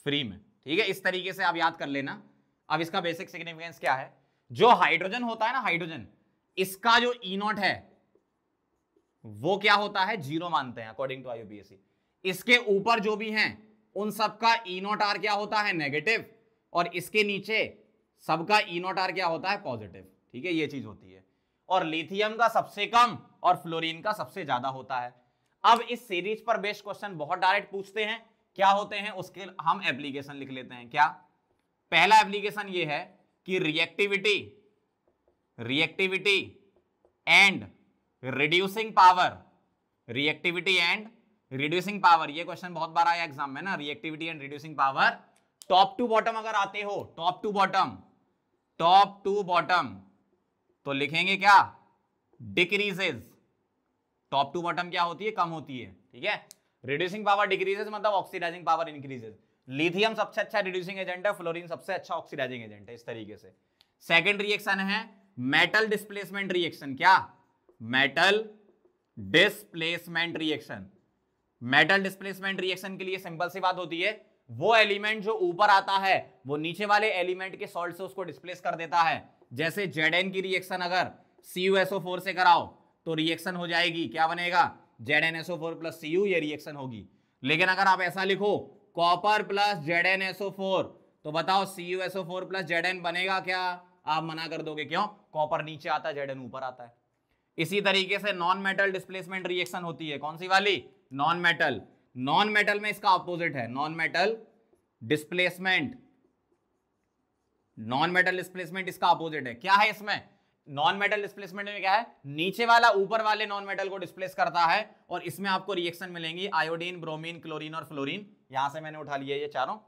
A: फ्री में। ठीक है, इस तरीके से आप याद कर लेना। अब इसका बेसिक सिग्निफिकेंस क्या है, जो हाइड्रोजन होता है ना, हाइड्रोजन, इसका जो ई नॉट है वो क्या होता है, 0 मानते हैं अकॉर्डिंग टू IUPAC। इसके ऊपर जो भी हैं उन सबका ई नॉट आर क्या होता है, नेगेटिव, और इसके नीचे सबका ई नॉट आर क्या होता है, पॉजिटिव। ठीक है, ये चीज होती है। और लिथियम का सबसे कम और फ्लोरीन का सबसे ज्यादा होता है। अब इस सीरीज पर बेस्ड क्वेश्चन बहुत डायरेक्ट पूछते हैं, क्या होते हैं उसके हम एप्लीकेशन लिख लेते हैं। क्या, पहला एप्लीकेशन ये है कि reactivity and reducing power, reactivity and reducing power, ये क्वेश्चन बहुत बार आया एग्जाम में ना, reactivity and reducing power top to bottom अगर आते हो, टॉप टू बॉटम तो लिखेंगे क्या, डिक्रीजेज। टॉप टू बॉटम क्या होती है, कम होती है। ठीक है, रिड्यूसिंग पावर डिक्रीजेज मतलब ऑक्सीडाइजिंग पावर इंक्रीजेज। लिथियम सबसे अच्छा रिड्यूसिंग एजेंट है, फ्लोरीन सबसे अच्छा ऑक्सीडाइजिंग एजेंट है, इस तरीके से। सेकंड रिएक्शन है मेटल डिस्प्लेसमेंट रिएक्शन। क्या, metal displacement reaction. Metal displacement reaction के लिए सिंपल सी बात होती है, वो एलिमेंट जो ऊपर आता है वो नीचे वाले एलिमेंट के सॉल्ट से उसको डिस्प्लेस कर देता है। जैसे Zn की रिएक्शन अगर CuSO4 से कराओ तो रिएक्शन हो जाएगी, क्या बनेगा, ZnSO4 प्लस Cu, ये रिएक्शन होगी। लेकिन अगर आप ऐसा लिखो कॉपर प्लस ZnSO4 तो बताओ CuSO4 प्लस Zn बनेगा क्या, आप मना कर दोगे, क्यों, कॉपर नीचे आता है, Zn ऊपर आता है। इसी तरीके से नॉन मेटल डिस्प्लेसमेंट रिएक्शन होती है, कौन सी वाली, नॉन मेटल। नॉन मेटल में इसका ऑपोजिट है, नॉन मेटल डिस्प्लेसमेंट इसका ऑपोजिट है। क्या है इसमें, नॉन मेटल डिस्प्लेसमेंट में क्या है, नीचे वाला ऊपर वाले नॉन मेटल को डिस्प्लेस करता है, और इसमें आपको रिएक्शन मिलेंगी आयोडीन, ब्रोमीन, क्लोरीन और फ्लोरीन। यहां से मैंने उठा लिया ये चारों,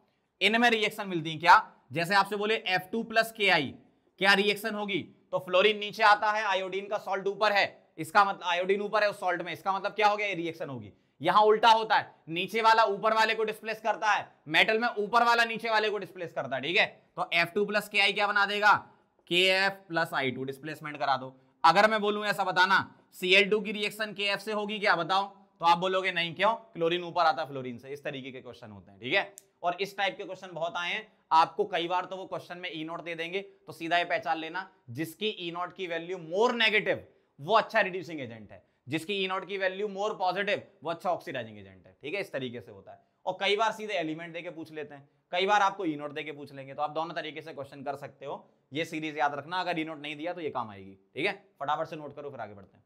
A: इनमें रिएक्शन मिलती है। क्या, जैसे आपसे बोले F2 प्लस KI, क्या रिएक्शन होगी, तो फ्लोरीन नीचे आता है, आयोडीन का सॉल्ट ऊपर है, इसका मतलब आयोडीन ऊपर है उस सॉल्ट में, इसका मतलब क्या हो गया, ये रिएक्शन होगी। यहां उल्टा होता है, नीचे वाला ऊपर वाले को डिस्प्लेस करता है, मेटल में ऊपर वाला नीचे वाले को डिस्प्लेस करता है। ठीक है, तो F2 प्लस KI क्या बना देगा, KF प्लस I2, डिस्प्लेसमेंट करा दो। अगर मैं बोलूं ऐसा बताना Cl2 की रिएक्शन KF से होगी क्या, बताओ, तो आप बोलोगे नहीं, क्यों, क्लोरीन ऊपर आता है फ्लोरीन से। इस तरीके के क्वेश्चन होते हैं। ठीक है, और इस टाइप के क्वेश्चन बहुत आए हैं आपको, कई बार तो वो क्वेश्चन में ई नॉट दे देंगे, तो सीधा ये पहचान लेना जिसकी ई नॉट की वैल्यू मोर नेगेटिव वो अच्छा रिड्यूसिंग एजेंट है, जिसकी ई नॉट की वैल्यू मोर पॉजिटिव वो अच्छा ऑक्सीडाइजिंग एजेंट है। ठीक है, इस तरीके से होता है। और कई बार सीधे एलिमेंट देके पूछ लेते हैं, कई बार आपको ई नॉट देके पूछ लेंगे, तो आप दोनों तरीके से क्वेश्चन कर सकते हो। ये सीरीज याद रखना, अगर ई नॉट नहीं दिया तो ये काम आएगी। ठीक है, फटाफट से नोट करो, फिर आगे बढ़ते हैं।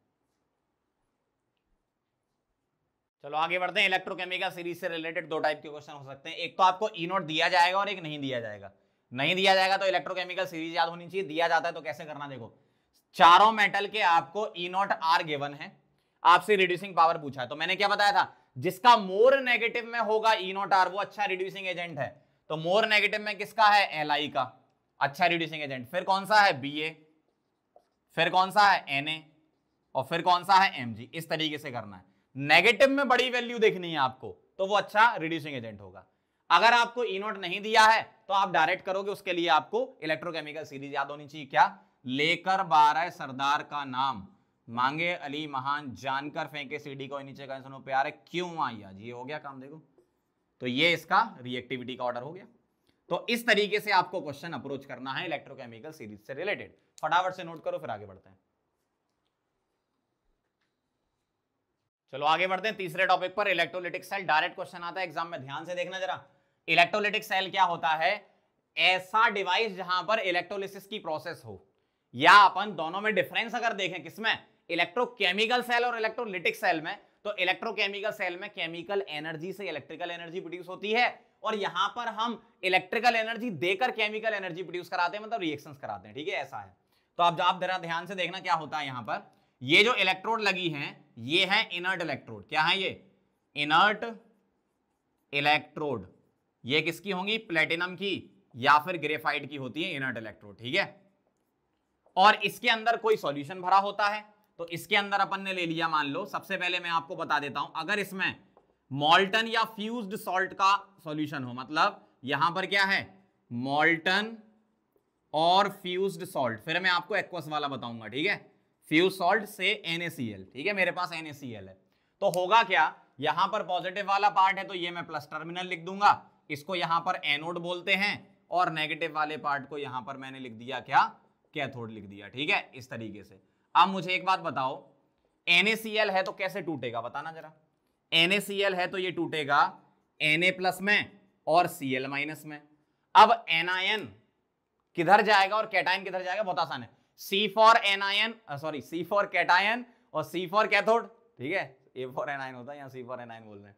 A: चलो आगे बढ़ते हैं। इलेक्ट्रोकेमिकल सीरीज से रिलेटेड दो टाइप के क्वेश्चन हो सकते हैं, एक तो आपको ई नोट दिया जाएगा और एक नहीं दिया जाएगा। नहीं दिया जाएगा तो इलेक्ट्रोकेमिकल सीरीज याद होनी चाहिए, दिया जाता है तो कैसे करना, देखो चारों मेटल के आपको ई नॉट आर गिवन है, आपसे रिड्यूसिंग पावर पूछा है, तो मैंने क्या बताया था, जिसका मोर नेगेटिव में होगा ई नॉट आर वो अच्छा रिड्यूसिंग एजेंट है। तो मोर नेगेटिव में किसका है, एल का अच्छा रिड्यूसिंग एजेंट। फिर कौन सा है, Ba, फिर कौन सा है Na, और फिर कौन सा है Mg। इस तरीके से करना है। नेगेटिव में बड़ी वैल्यू देखनी है आपको, तो वो अच्छा रिड्यूसिंग एजेंट होगा। अगर आपको ई नोट नहीं दिया है तो आप डायरेक्ट करोगे, उसके लिए आपको इलेक्ट्रोकेमिकल सीरीज याद होनी चाहिए। क्या, लेकर 12 सरदार का नाम, मांगे अली महान, जानकर फेंके सीडी को नीचे का सुनो प्यारे, क्यों आई आज। ये हो गया काम, देखो तो ये इसका रिएक्टिविटी का ऑर्डर हो गया। तो इस तरीके से आपको क्वेश्चन अप्रोच करना है इलेक्ट्रोकेमिकल सीरीज से रिलेटेड। फटाफट से नोट करो, फिर आगे बढ़ते हैं। चलो आगे बढ़ते हैं तीसरे टॉपिक पर, इलेक्ट्रोलिटिक सेल। डायरेक्ट क्वेश्चन आता है एग्जाम में, ध्यान से देखना जरा। इलेक्ट्रोलिटिक सेल क्या होता है, ऐसा डिवाइस जहां पर इलेक्ट्रोलिसिस की प्रोसेस हो, या अपन दोनों में डिफरेंस अगर देखें किसमें, इलेक्ट्रोकेमिकल सेल और इलेक्ट्रोलिटिक सेल में, तो इलेक्ट्रोकेमिकल सेल में केमिकल एनर्जी से इलेक्ट्रिकल एनर्जी प्रोड्यूस होती है, और यहां पर हम इलेक्ट्रिकल एनर्जी देकर केमिकल एनर्जी प्रोड्यूस कराते हैं, मतलब रिएक्शंस कराते हैं, ठीक है, ऐसा है। तो अब आप जरा ध्यान से देखना क्या होता है यहां पर, ये जो इलेक्ट्रोड लगी हैं ये है इनर्ट इलेक्ट्रोड, क्या है ये, इनर्ट इलेक्ट्रोड, ये किसकी होंगी, प्लेटिनम की या फिर ग्रेफाइट की होती है इनर्ट इलेक्ट्रोड, ठीक है। और इसके अंदर कोई सॉल्यूशन भरा होता है, तो इसके अंदर अपन ने ले लिया, मान लो सबसे पहले मैं आपको बता देता हूं, अगर इसमें मॉल्टन या फ्यूज्ड सॉल्ट का सॉल्यूशन हो, मतलब यहां पर क्या है, मॉल्टन और फ्यूज्ड सॉल्ट, फिर मैं आपको एक्वस वाला बताऊंगा, ठीक है, फ्यूज सॉल्ट से NaCl, ठीक है, मेरे पास NaCl है, तो होगा क्या, यहां पर पॉजिटिव वाला पार्ट है तो ये मैं प्लस टर्मिनल लिख दूंगा, इसको यहां पर एनोड बोलते हैं, और नेगेटिव वाले पार्ट को यहां पर मैंने लिख दिया क्या, कैथोड लिख दिया, ठीक है, इस तरीके से। अब मुझे एक बात बताओ, NaCl है तो कैसे टूटेगा, बताना जरा, NaCl है तो ये टूटेगा Na+ में और Cl- में। अब एनायन किधर जाएगा और कैटायन किधर जाएगा, बहुत आसान है, C for anion, sorry C for cation और C फॉर कैथोड, ठीक है, A फॉर एनायन होता है, यहाँ C फॉर एनायन बोल रहे हैं,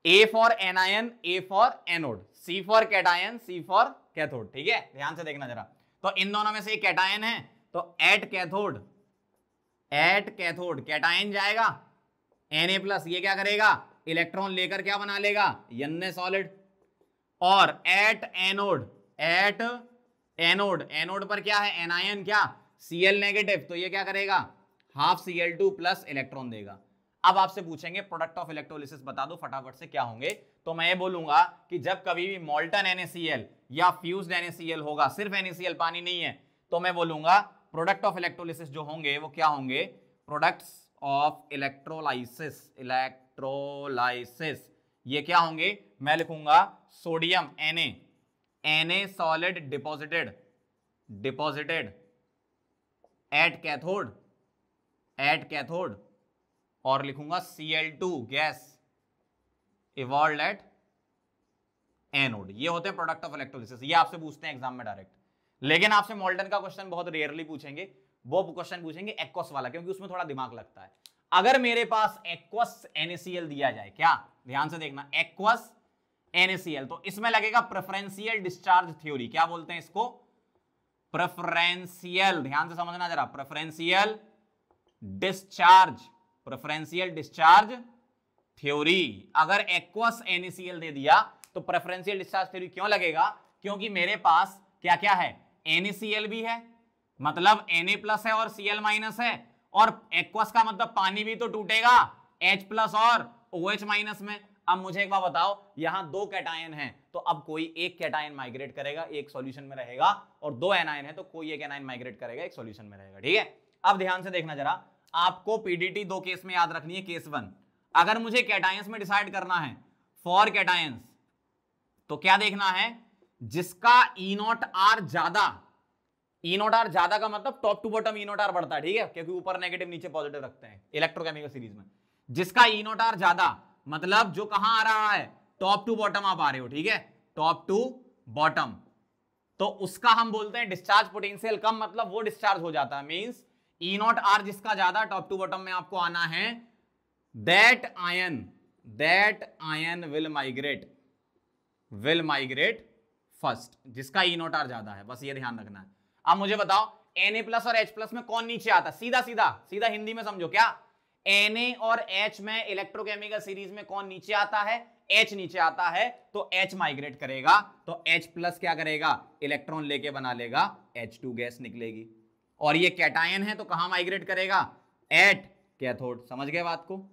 A: A for anion, A for anode, C for cation, C for cathode, ठीक है, ध्यान से देखना जरा। तो इन दोनों में से एक कैटायन है, तो एट कैथोड कैटायन जाएगा, Na+, ये क्या करेगा, इलेक्ट्रॉन लेकर क्या बना लेगा, Na सॉलिड, और एट एनोड पर क्या है, एनायन क्या, Cl नेगेटिव, तो ये क्या करेगा, हाफ Cl2+ इलेक्ट्रॉन देगा। अब आपसे पूछेंगे प्रोडक्ट ऑफ इलेक्ट्रोलिसिस बता दो फटाफट से क्या होंगे, तो मैं ये बोलूंगा कि जब कभी भी मॉल्टन NaCl या फ्यूज्ड NaCl होगा, सिर्फ NaCl पानी नहीं है, तो मैं बोलूंगा प्रोडक्ट ऑफ इलेक्ट्रोलिसिस जो होंगे वो क्या होंगे, प्रोडक्ट्स ऑफ इलेक्ट्रोलाइसिस, ये क्या होंगे, मैं लिखूंगा sodium Na solid deposited at cathode, और लिखूंगा Cl2 gas evolved at anode, ये होते हैं प्रोडक्ट ऑफ इलेक्ट्रोलिसिस, ये आपसे पूछते हैं एग्जाम में डायरेक्ट। लेकिन आपसे मॉल्टन का क्वेश्चन बहुत रेयरली पूछेंगे, वो क्वेश्चन पूछेंगे एक्वस वाला, क्योंकि उसमें थोड़ा दिमाग लगता है। अगर मेरे पास एक्वस NaCl दिया जाए, क्या, ध्यान से देखना, एक्वस NaCl, तो इसमें लगेगा प्रेफरेंशियल डिस्चार्ज थ्योरी, क्या बोलते हैं इसको, प्रेफरेंशियल, ध्यान से समझना जरा, प्रेफरेंशियल डिस्चार्ज थ्योरी। अगर एक्वस NaCl दे दिया तो प्रेफरेंशियल डिस्चार्ज थ्योरी क्यों लगेगा, क्योंकि मेरे पास क्या क्या है, NaCl भी है, मतलब Na+ है और Cl- है, और एक्वस का मतलब पानी भी तो टूटेगा H+ और OH- में। अब मुझे एक बात बताओ, यहां दो कैटायन हैं, तो अब कोई एक कैटायन माइग्रेट करेगा, एक सॉल्यूशन में रहेगा, और दो एनायन है तो कोई एक एनायन माइग्रेट करेगा, एक सॉल्यूशन में रहेगा, ठीक है। अब ध्यान से देखना जरा, आपको पीडीटी दो केस में याद रखनी है। केस 1, अगर मुझे कैटायंस में डिसाइड करना है फॉर कैटायंस, तो क्या देखना है, जिसका E0R ज्यादा, E0R ज्यादा का मतलब टॉप टू बॉटम E0R बढ़ता है, ठीक है, क्योंकि ऊपर नेगेटिव नीचे पॉजिटिव रखते हैं इलेक्ट्रोकेमिकल सीरीज में। जिसका E0R ज्यादा मतलब जो कहां आ रहा है, टॉप टू बॉटम आप आ रहे हो, ठीक है, टॉप टू बॉटम, तो उसका हम बोलते हैं डिस्चार्ज पोटेंशियल कम, मतलब वो डिस्चार्ज हो जाता है, मींस E0R जिसका ज्यादा टॉप टू बॉटम में आपको आना है, that ion will migrate first, जिसका E0R ज्यादा है, बस ये ध्यान रखना है। अब मुझे बताओ Na+ और H+ में कौन नीचे आता है, सीधा हिंदी में समझो, क्या Na और H में इलेक्ट्रोकेमिकल सीरीज में कौन नीचे आता है, H नीचे आता है, तो H माइग्रेट करेगा, तो H+ क्या करेगा, इलेक्ट्रॉन लेके बना लेगा, H2 गैस निकलेगी, और ये कैटायन है तो कहां माइग्रेट करेगा, एट कैथोड, समझ गए बात को,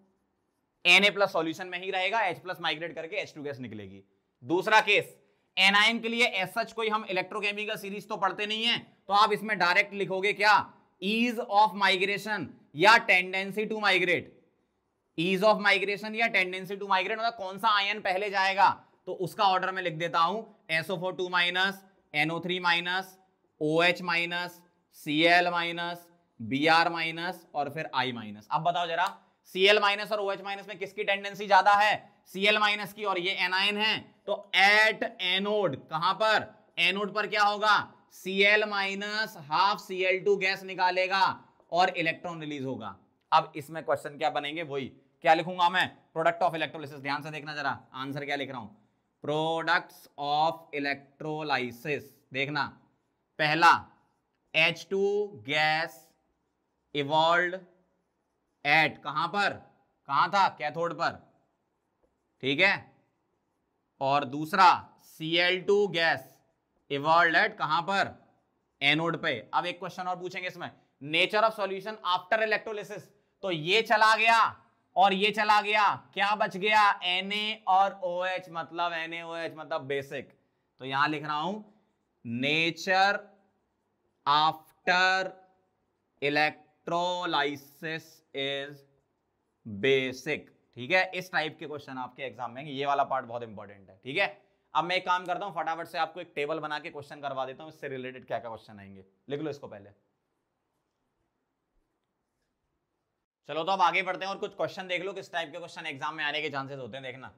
A: Na+ सॉल्यूशन में ही रहेगा, H+ माइग्रेट करके H2 गैस निकलेगी। दूसरा केस, एनायन के लिए एज सच कोई हम इलेक्ट्रोकेमिकल सीरीज तो पढ़ते नहीं है, तो आप इसमें डायरेक्ट लिखोगे क्या, ईज ऑफ माइग्रेशन या tendency to migrate, ease of migration या टेंडेंसी टू माइग्रेट, मतलब कौन सा आयन पहले जाएगा, तो उसका ऑर्डर में लिख देता हूं, SO4 2-, NO3-, OH-, Cl-, Br- और फिर I-। अब बताओ जरा, Cl- और OH- में किसकी टेंडेंसी ज्यादा है, Cl- की, और ये एनायन है, तो एट एनोड, कहां पर, एनोड पर क्या होगा, Cl minus half Cl2 gas निकालेगा और इलेक्ट्रॉन रिलीज होगा। अब इसमें क्वेश्चन क्या बनेंगे, वही क्या लिखूंगा मैं, प्रोडक्ट ऑफ इलेक्ट्रोलिसिस। ध्यान से देखना जरा, आंसर क्या लिख रहा हूं, प्रोडक्ट्स ऑफ इलेक्ट्रोलाइसिस। देखना, पहला H2 गैस इवॉल्व एट, कहां पर, कहां था, कैथोड पर, ठीक है। और दूसरा Cl2 गैस इवॉल्व एट कहां पर, एनोड पे। अब एक क्वेश्चन और पूछेंगे इसमें, nature of solution after electrolysis. तो ये चला गया और ये चला गया, क्या बच गया, Na और OH, मतलब NaOH मतलब बेसिक। तो यहां लिख रहा हूं nature after electrolysis is basic, ठीक है। इस टाइप के क्वेश्चन आपके एग्जाम में, ये वाला पार्ट बहुत इंपॉर्टेंट है, ठीक है। अब मैं एक काम करता हूं, फटाफट से आपको एक टेबल बना के क्वेश्चन करवा देता हूं, इससे रिलेटेड क्या क्या क्वेश्चन आएंगे, लिख लो इसको पहले। चलो तो अब आगे बढ़ते हैं और कुछ क्वेश्चन देख लो किस टाइप के क्वेश्चन एग्जाम में आने के चांसेस होते हैं। देखना,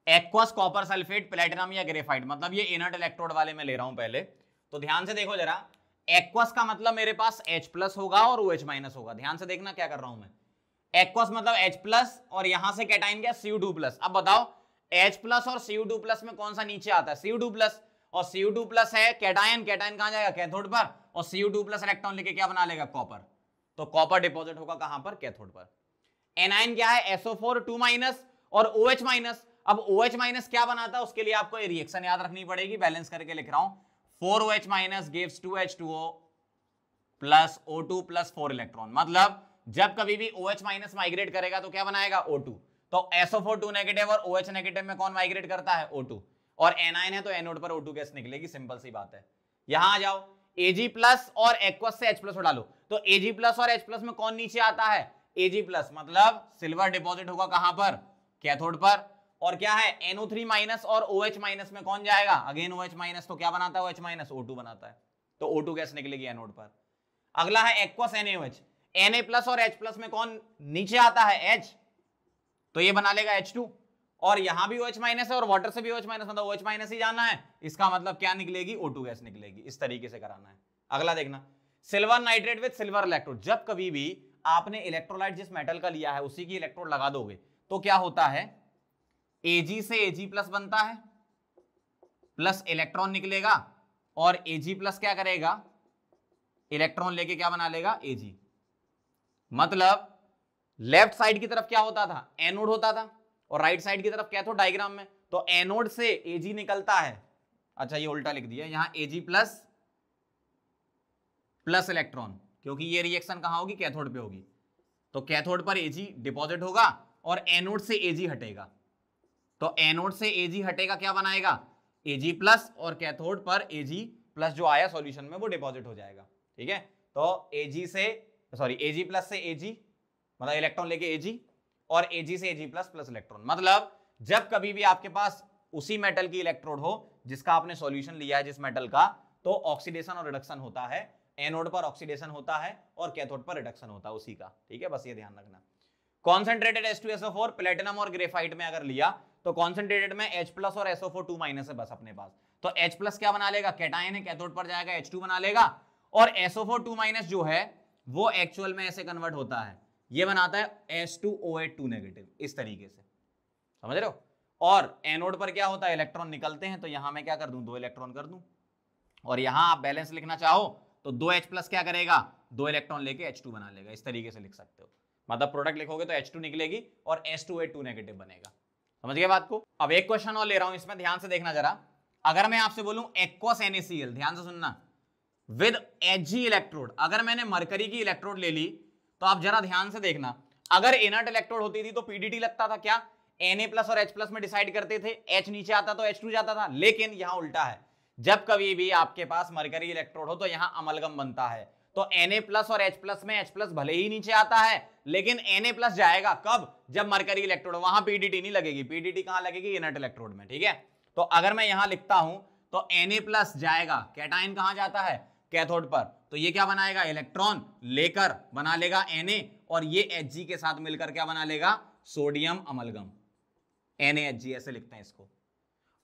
A: एक्वस कॉपर सल्फेट प्लेटिनम या ग्रेफाइट, मतलब ये इनर्ट इलेक्ट्रोड वाले में ले रहा हूं पहले, तो ध्यान से देखो जरा। एक्वस का मतलब मेरे पास H+ होगा और OH- होगा। ध्यान से देखना क्या कर रहा हूं मैं, एक्वस मतलब H+ और यहां से कैटाइन क्या, Cu2+। अब बताओ H+ और Cu2+ में कौन सा नीचे आता है, Cu2+, और Cu2+ है कैटाइन, कैटाइन कहां जाएगा, कैथोड पर, और Cu2+ इलेक्ट्रॉन लेके क्या बना लेगा, कॉपर। तो कॉपर डिपॉजिट होगा कहां पर, कैथोड पर। एनाइन क्या है, SO4 2- और OH-। अब OH- क्या बनाता है, उसके लिए आपको ये रिएक्शन याद रखनी पड़ेगी, बैलेंस करके लिख रहा हूं, 4OH- gives 2H2O plus O2 plus 4 electron. मतलब जब कभी भी OH- माइग्रेट करेगा तो क्या बनाएगा, O2। तो SO4 2- और OH- में कौन माइग्रेट करता है, O2। और एनाइन है तो एनोड पर O2 गैस निकलेगी, सिंपल सी बात है। यहां आ जाओ, Ag+ और एक्वस से H+ उठा लो, तो Ag+ और H+ में कौन नीचे आता है, Ag+, मतलब सिल्वर डिपॉजिट होगा कहां पर, कैथोड पर। और क्या है, NO3- और OH- में कौन जाएगा, अगेन OH-, तो क्या बनाता है OH- O2 बनाता है, तो O2 गैस निकलेगी एनोड पर। अगला है एक्वस NaOH, Na+ और H+ में कौन नीचे आता है, H, तो ये बना लेगा H2। और यहां भी OH- है और वाटर से भी OH-, मतलब OH- ही जाना है, इसका मतलब क्या निकलेगी, O2 गैस निकलेगी। इस तरीके से कराना है। अगला देखना, silver nitrate with silver electrode. जब कभी भी आपने इलेक्ट्रोलाइट जिस मेटल का लिया है उसी की इलेक्ट्रोड लगा दोगे तो क्या होता है, Ag से Ag+ बनता है, प्लस इलेक्ट्रॉन निकलेगा, और Ag+ क्या करेगा, इलेक्ट्रॉन लेके क्या बना लेगा, Ag। मतलब लेफ्ट साइड की तरफ क्या होता था, एनोड होता था, और राइट साइड की तरफ क्या था डायग्राम में, तो एनोड से Ag निकलता है। अच्छा ये उल्टा लिख दिया, यहां Ag+ प्लस इलेक्ट्रॉन, क्योंकि ये रिएक्शन कहां होगी, कैथोड पे होगी। तो कैथोड पर Ag डिपॉजिट होगा और एनोड से Ag हटेगा, तो एनोड से Ag हटेगा, क्या बनाएगा, Ag+, और कैथोड पर Ag+ जो आया सॉल्यूशन में वो डिपॉजिट हो जाएगा, ठीक है। तो Ag+ से Ag, मतलब इलेक्ट्रॉन लेके Ag, और Ag से Ag+ प्लस इलेक्ट्रॉन। मतलब जब कभी भी आपके पास उसी मेटल की इलेक्ट्रोड हो जिसका आपने सॉल्यूशन लिया है जिस मेटल का, तो ऑक्सीडेशन और रिडक्शन होता है, एनोड पर ऑक्सीडेशन होता है और कैथोड पर रिडक्शन होता है उसी का, ठीक है, बस ये ध्यान रखना। कॉन्सेंट्रेटेड H2SO4 प्लेटिनम और ग्रेफाइट में अगर लिया तो कॉन्सेंट्रेटेड में H+ और SO4 2- है बस अपने पास, तो H+ क्या बना लेगा, कैटायन है, कैथोड पर जाएगा H2 बना लेगा, और SO4 2- जो है वो एक्चुअल में ऐसे कन्वर्ट होता है, ये बनाता है H2OH 2-, इस तरीके से, समझ रहे हो। और एनोड पर क्या होता है, इलेक्ट्रॉन निकलते हैं, तो यहां मैं क्या कर दूं, 2 इलेक्ट्रॉन कर दूं, और यहां आप बैलेंस लिखना चाहो तो 2H+ क्या करेगा, 2 इलेक्ट्रॉन लेके H2 बना लेगा, इस तरीके से लिख सकते हो। मतलब प्रोडक्ट लिखोगे तो H2 निकलेगी और H2OH 2- बनेगा, समझ गए बात को। अब एक क्वेश्चन और ले रहा हूं, इसमें ध्यान से देखना जरा। अगर मैं आपसे बोलूं एक्वस NaCl, ध्यान से सुनना, विद Hg इलेक्ट्रोड, अगर मैंने मरकरी की इलेक्ट्रोड ले ली तो आप जरा ध्यान से देखना, अगर इनर्ट इलेक्ट्रोड होती थी तो PDT लगता था, क्या Na+ और H+ में डिसाइड करते थे, H नीचे आता तो H2 जाता था, लेकिन यहां उल्टा है, जब कभी भी आपके पास मरकरी इलेक्ट्रोड हो तो यहां अमलगम बनता है, तो Na+ और H+ में H+ भले ही नीचे आता है लेकिन Na+ जाएगा कब, जब मरकरी इलेक्ट्रोड, वहां PDT नहीं लगेगी, PDT कहां लगेगी, इनर्ट इलेक्ट्रोड में, ठीक है। तो अगर मैं यहां लिखता हूं तो Na+ जाएगा, कैटायन कहां जाता है, कैथोड पर, तो ये क्या बनाएगा, इलेक्ट्रॉन लेकर बना लेगा Na, और ये Hg के साथ मिलकर क्या बना लेगा, सोडियम अमलगम, NaHg ऐसे लिखते हैं इसको।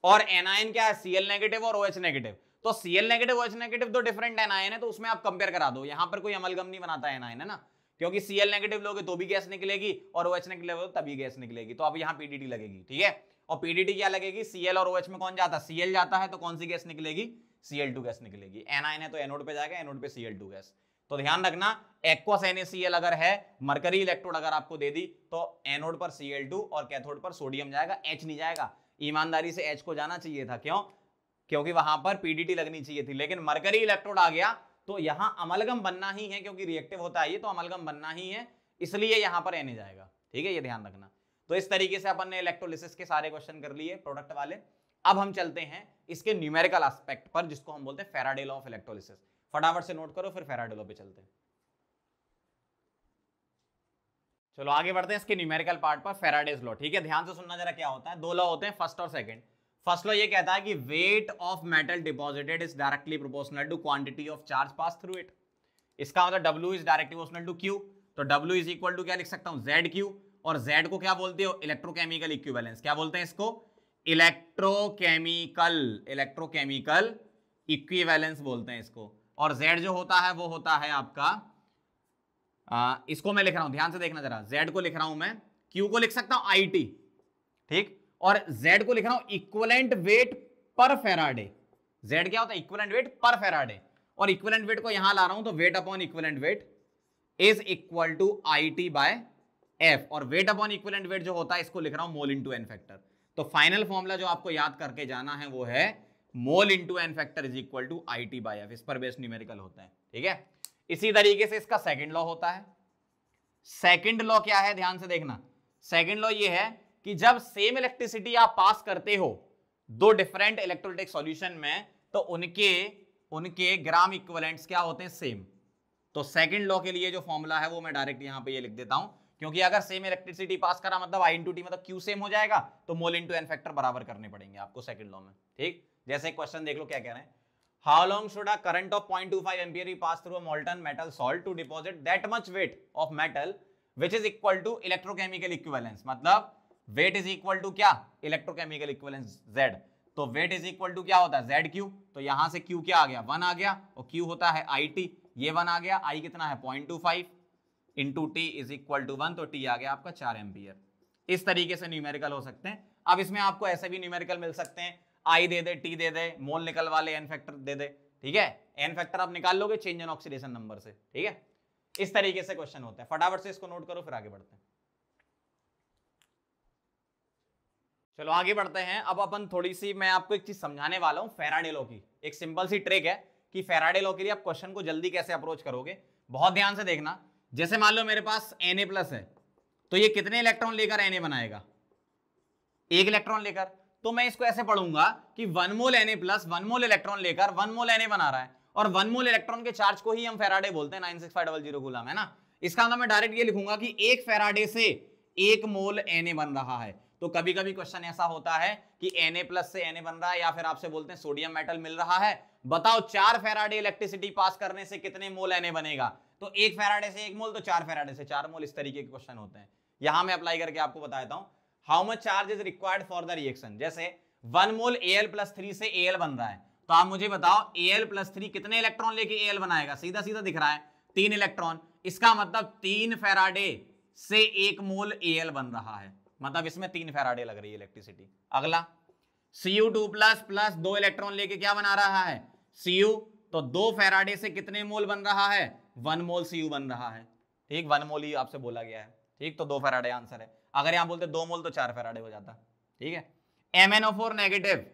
A: और एनायन क्या है, Cl- और OH-, तो Cl नेगेटिव OH नेगेटिव तो डिफरेंट एनायन है, तो उसमें आप कंपेयर करा दो। यहां पर कोई अमलगम नहीं बनाता एनायन, है ना, क्योंकि Cl नेगेटिव लोगे तो भी गैस निकलेगी और OH नेगेटिव लोगे तो तभी गैस निकलेगी। तो अब यहाँ PDT लगेगी, ठीक है। और PDT क्या लगेगी, Cl और OH में कौन जाता है, Cl जाता है, तो कौन सी गैस निकलेगी, Cl2 गैस निकलेगी। एनायन है तो एनोड पे जाएगा, एनोड पे Cl2 गैस। तो ध्यान रखना, एक्वस NaCl अगर है, मरकरी इलेक्ट्रोड अगर आपको दे दी, तो एनोड पर Cl2 और कैथोड पर सोडियम जाएगा, H नहीं जाएगा। ईमानदारी से H को जाना चाहिए था, क्यों, क्योंकि वहां पर PDT लगनी चाहिए थी, लेकिन मरकरी इलेक्ट्रोड आ गया तो यहां अमलगम बनना ही है, क्योंकि रिएक्टिव होता है ये, तो अमलगम बनना ही है, इसलिए यहां पर Na जाएगा, ठीक है, ये ध्यान रखना। तो इस तरीके से अपन ने इलेक्ट्रोलिसिस के सारे क्वेश्चन कर लिए प्रोडक्ट वाले। अब हम चलते हैं इसके न्यूमेरिकल एस्पेक्ट पर, जिसको हम बोलते हैं फैराडे लॉ ऑफ इलेक्ट्रोलिसिस। फटाफट से नोट करो, फिर फैराडे लॉ पे चलते हैं। चलो आगे बढ़ते हैं इसके न्यूमेरिकल पार्ट पर, फैराडेज लॉ, ठीक है। ध्यान से सुनना जरा, क्या होता है, दो लॉ होते हैं, फर्स्ट और सेकंड। फर्स्ट लॉ ये कहता है कि weight of metal deposited is directly proportional to quantity of charge pass through it. इसका मतलब W is directly proportional to Q, तो W इज इक्वल टू क्या लिख सकता हूं, ZQ, और Z को क्या बोलते हो, इलेक्ट्रोकेमिकल इक्विवेलेंस। क्या बोलते हैं इसको, इलेक्ट्रोकेमिकल इक्विवेलेंस बोलते हैं इसको। और Z जो होता है वो होता है आपका, इसको मैं लिख रहा हूं, ध्यान से देखना जरा, Z को लिख रहा हूं मैं, Q को लिख सकता हूं IT, ठीक, और Z को लिख रहा हूं इक्विवेलेंट वेट पर फेराडे। Z क्या होता है, इक्विवेलेंट वेट पर फेराडे, और इक्विवेलेंट वेट को यहां ला रहा हूं, तो weight upon equivalent weight is equal to IT by F, और वेट अपॉन इक्विवेलेंट वेट जो होता है इसको लिख रहा हूं मोल इंटू एन फैक्टर। तो फाइनल फॉर्मूला जो आपको याद करके जाना है वो है mole into N factor is equal to IT by F, इस पर बेस्ड न्यूमेरिकल होता है, ठीक है। इसी तरीके से इसका सेकंड लॉ होता है। सेकंड लॉ क्या है, ध्यान से देखना, सेकंड लॉ ये है कि जब सेम इलेक्ट्रिसिटी आप पास करते हो दो डिफरेंट इलेक्ट्रोलाइटिक सॉल्यूशन में, तो उनके ग्राम इक्विवेलेंट्स क्या होते हैं, सेम। तो सेकंड लॉ के लिए जो फॉर्मूला है वो मैं डायरेक्ट यहां पे ये लिख देता हूं, क्योंकि अगर सेम इलेक्ट्रिसिटी पास करा मतलब I इंटू टी मतलब Q सेम हो जाएगा, तो मोल इंटू एन फैक्टर बराबर करने पड़ेंगे आपको सेकंड लॉ में, ठीक। जैसे क्वेश्चन देख लो क्या कह रहे हैं, how long should a current of 0.25 ampere be pass through a molten metal salt to deposit that much weight of metal which is equal to electrochemical equivalence. मतलब वेट इज इक्वल टू क्या, इलेक्ट्रोकेमिकल इक्विवेलेंस Z, तो वेट इज इक्वल टू क्या होता है, ZQ, तो यहां से Q क्या आ गया, 1 आ गया, और Q होता है IT, ये 1 आ गया, I कितना है 0.25 into T is equal to 1, तो T आ गया आपका 4 एम्पियर। इस तरीके से न्यूमेरिकल हो सकते हैं। अब इसमें आपको ऐसे भी न्यूमेरिकल मिल सकते हैं, I दे दे, T दे दे, मोल निकल वाले एन फैक्टर दे दे, ठीक है, एन फैक्टर आप निकाल लोगे चेंज इन ऑक्सीडेशन नंबर से, ठीक है। इस तरीके से क्वेश्चन होते हैं, फटाफट से इसको नोट करो फिर आगे बढ़ते हैं। चलो आगे बढ़ते हैं। अब अपन थोड़ी सी, मैं आपको एक चीज समझाने वाला हूं फैराडे लॉ की, एक सिंपल सी ट्रिक है कि फैराडे लॉ के लिए आप क्वेश्चन को जल्दी कैसे अप्रोच करोगे। बहुत ध्यान से देखना, जैसे मान लो मेरे पास Na प्लस है, तो ये कितने इलेक्ट्रॉन लेकर Na बनाएगा, एक इलेक्ट्रॉन लेकर। तो मैं इसको ऐसे पढ़ूंगा कि 1 मोल Na प्लस 1 मोल इलेक्ट्रॉन लेकर 1 मोल Na बना रहा है, और 1 मोल इलेक्ट्रॉन के चार्ज को ही हम फैराडे बोलते हैं, 96500 कूलम, है ना। इसका मतलब मैं डायरेक्ट ये लिखूंगा कि एक फैराडे से 1 मोल Na बन रहा है। तो कभी कभी क्वेश्चन ऐसा होता है कि Na प्लस से Na बन रहा है, या फिर आपसे बोलते हैं सोडियम मेटल मिल रहा है, बताओ 4 फैराडे इलेक्ट्रिसिटी पास करने से कितने मोल Na बनेगा। तो 1 फैराडे से 1 मोल, तो 4 फैराडे से 4 मोल, इस तरीके के क्वेश्चन होते हैं। यहां मैं अप्लाई करके आपको बता देता हूं, how much charge is required for the reaction. जैसे 1 मोल Al प्लस 3 से Al बन रहा है, तो आप मुझे बताओ Al प्लस 3 कितने इलेक्ट्रॉन लेके Al बनाएगा, सीधा सीधा दिख रहा है 3 इलेक्ट्रॉन। इसका मतलब 3 फैराडे से 1 मोल Al बन रहा है, मतलब इसमें 3 फैराडे लग रही है इलेक्ट्रिसिटी। अगला Cu2 प्लस प्लस 2 इलेक्ट्रॉन लेके क्या बना रहा है, Cu, तो 2 फैराडे से कितने मोल बन रहा है, 1 मोल Cu बन रहा है, ठीक, 1 मोल ही आपसे बोला गया है, ठीक, तो 2 फैराडे आंसर है। अगर यहां बोलते 2 मोल तो 4 फैराडे हो जाता, ठीक है। MnO4 नेगेटिव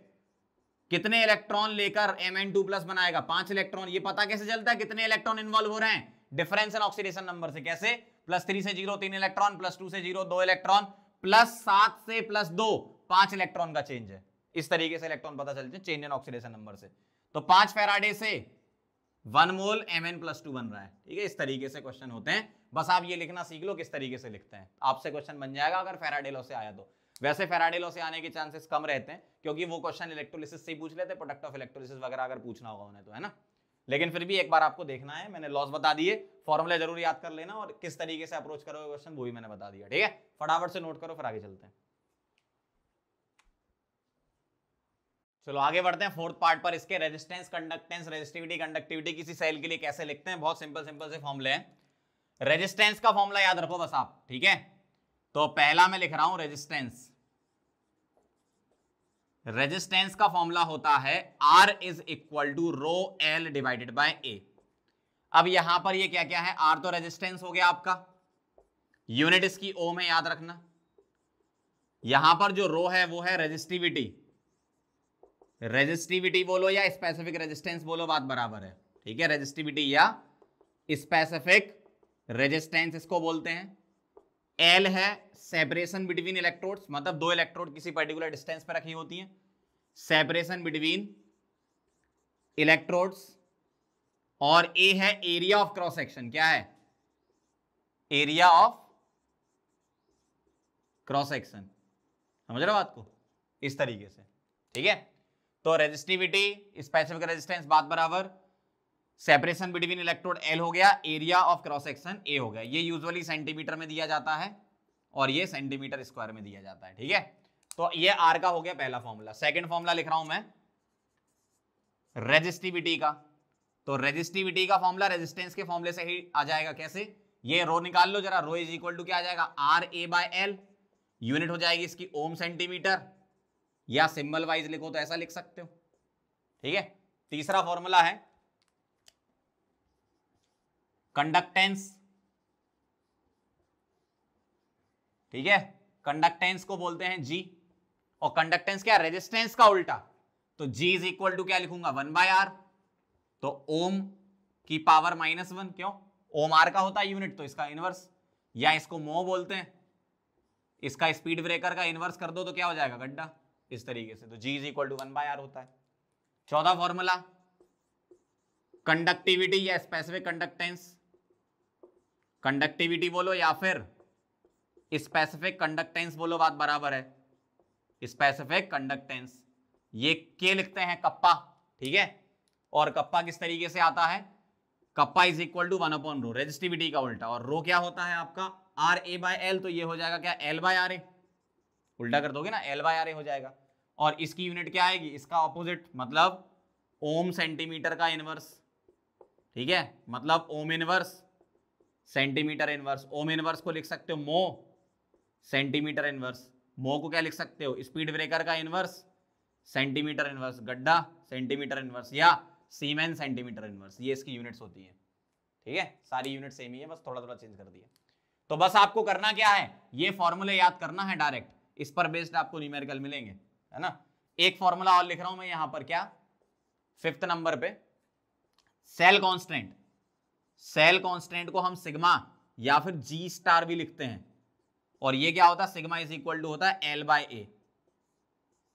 A: कितने इलेक्ट्रॉन लेकर Mn2 प्लस बनाएगा, 5 इलेक्ट्रॉन। ये पता कैसे चलता है कितने इलेक्ट्रॉन इन्वॉल्व हो रहे हैं, डिफरेंस इन ऑक्सीडेशन नंबर से। कैसे, +3 से 0 3 इलेक्ट्रॉन, +2 से 0 2 इलेक्ट्रॉन, +7 से +2 5 इलेक्ट्रॉन का चेंज है। इस तरीके से इलेक्ट्रॉन पता चलते हैं चेंज इन ऑक्सीडेशन नंबर से। तो 5 फैराडे से 1 मोल Mn+2 बन रहा है, ठीक है। इस तरीके से क्वेश्चन होते हैं, बस आप ये लिखना सीख लो किस तरीके से लिखते हैं, आपसे क्वेश्चन बन जाएगा अगर फैराडे लॉ से आया तो। वैसे फैराडे लॉ से आने के चांसेस कम रहते हैं, क्योंकि वो क्वेश्चन इलेक्ट्रोलिसिस से ही पूछ लेते हैं, प्रोडक्ट ऑफ इलेक्ट्रोलिसिस वगैरह अगर पूछना होगा उन्हें तो, है ना। लेकिन फिर भी एक बार आपको देखना है, मैंने लॉस बता दिए, फॉर्मूला जरूर याद कर लेना, और किस तरीके से अप्रोच करोगे क्वेश्चन वो भी मैंने बता दिया, ठीक है। फटाफट से नोट करो फिर आगे चलते हैं। चलो आगे बढ़ते हैं फोर्थ पार्ट पर। इसके रेजिस्टेंस, कंडक्टेंस, रेजिस्टिविटी, कंडक्टिविटी किसी सेल के लिए कैसे लिखते हैं, बहुत सिंपल सिंपल से फॉर्मूले हैं। रेजिस्टेंस का फॉर्मूला याद रखो बस आप, ठीक है। तो पहला मैं लिख रहा हूं रेजिस्टेंस। रेजिस्टेंस का फॉर्मूला होता है R is equal to rho L divided by A। अब यहां पर ये क्या क्या है, R तो रेजिस्टेंस हो गया आपका, यूनिट इसकी ओम है याद रखना। यहां पर जो रो है वो है रेजिस्टिविटी। रेजिस्टिविटी बोलो या स्पेसिफिक रेजिस्टेंस बोलो, बात बराबर है, ठीक है। रेजिस्टिविटी या स्पेसिफिक रेजिस्टेंस इसको बोलते हैं। L है सेपरेशन बिटवीन इलेक्ट्रोड्स, मतलब दो इलेक्ट्रोड किसी पर्टिकुलर डिस्टेंस पर रखी होती हैं, सेपरेशन बिटवीन इलेक्ट्रोड्स। और A है एरिया ऑफ क्रॉस सेक्शन, क्या है, एरिया ऑफ क्रॉस सेक्शन, समझ रहे हो बात को, इस तरीके से, ठीक है। तो रेजिस्टिविटी, स्पेसिफिक रेजिस्टेंस, बात बराबर, सेपरेशन बिटवीन इलेक्ट्रोड L हो गया, area of cross section A हो गया। ये यूजुअली सेंटीमीटर में दिया जाता है और ये सेंटीमीटर स्क्वायर में दिया जाता है, ठीक है। तो ये R का हो गया पहला फॉर्मूला। सेकंड फॉर्मूला लिख रहा हूं मैं रेजिस्टिविटी का। तो रेजिस्टिविटी का फॉर्मूला रेजिस्टेंस के फॉर्मूले से ही आ जाएगा। कैसे, ये रो निकाल लो जरा, रो इज इक्वल टू क्या आ जाएगा, RA बाय L, यूनिट हो जाएगी इसकी ओम सेंटीमीटर, या सिंबल वाइज लिखो तो ऐसा लिख सकते हो, ठीक है। तीसरा फॉर्मूला है कंडक्टेंस, ठीक है। कंडक्टेंस को बोलते हैं G, और कंडक्टेंस क्या है, रेजिस्टेंस का उल्टा। तो G इज इक्वल टू क्या लिखूंगा, 1/R। तो ओम की पावर -1, क्यों, ओम R का होता है यूनिट, तो इसका इनवर्स, या इसको मो बोलते हैं, इसका स्पीड ब्रेकर का इनवर्स कर दो तो क्या हो जाएगा, गड्ढा, इस तरीके से। तो G is equal to 1/R होता है। चौथा फॉर्मूला कंडक्टिविटी या स्पेसिफिक कंडक्टेंस, कंडक्टिविटी बोलो या फिर स्पेसिफिक कंडक्टेंस बोलो, बात बराबर है, स्पेसिफिक कंडक्टेंस। ये के लिखते हैं कप्पा, ठीक है। और कप्पा किस तरीके से आता है, कप्पा इज इक्वल टू 1/रो, रेजिस्टिविटी का उल्टा, और रो क्या होता है आपका RA बाय L, तो ये हो जाएगा क्या, L बाय RA, उल्टा कर दोगे ना, L बाय RA हो जाएगा। और इसकी यूनिट क्या आएगी, इसका ऑपोजिट, मतलब ओम सेंटीमीटर का इनवर्स, ठीक है, मतलब ohm inverse centimetre inverse. Ohm inverse को लिख सकते हो मो सेंटीमीटर इनवर्स, मो को क्या लिख सकते हो, स्पीड ब्रेकर का इनवर्स सेंटीमीटर इनवर्स, गड्ढा सेंटीमीटर इनवर्स, या सीमेन सेंटीमीटर इनवर्स। ये इसकी यूनिट्स होती है, ठीक है। सारी यूनिट सेम ही है, बस थोड़ा थोड़ा चेंज कर दिया। तो बस आपको करना क्या है, ये फॉर्मूले याद करना है डायरेक्ट, इस पर बेस्ड आपको न्यूमेरिकल मिलेंगे, है ना। एक फॉर्मूला और लिख रहा हूं मैं यहां पर, क्या, 5th नंबर पे, सेल कांस्टेंट। सेल कांस्टेंट को हम सिग्मा या फिर G* भी लिखते हैं, और ये क्या होता है, सिग्मा इज इक्वल टू होता है L बाय A,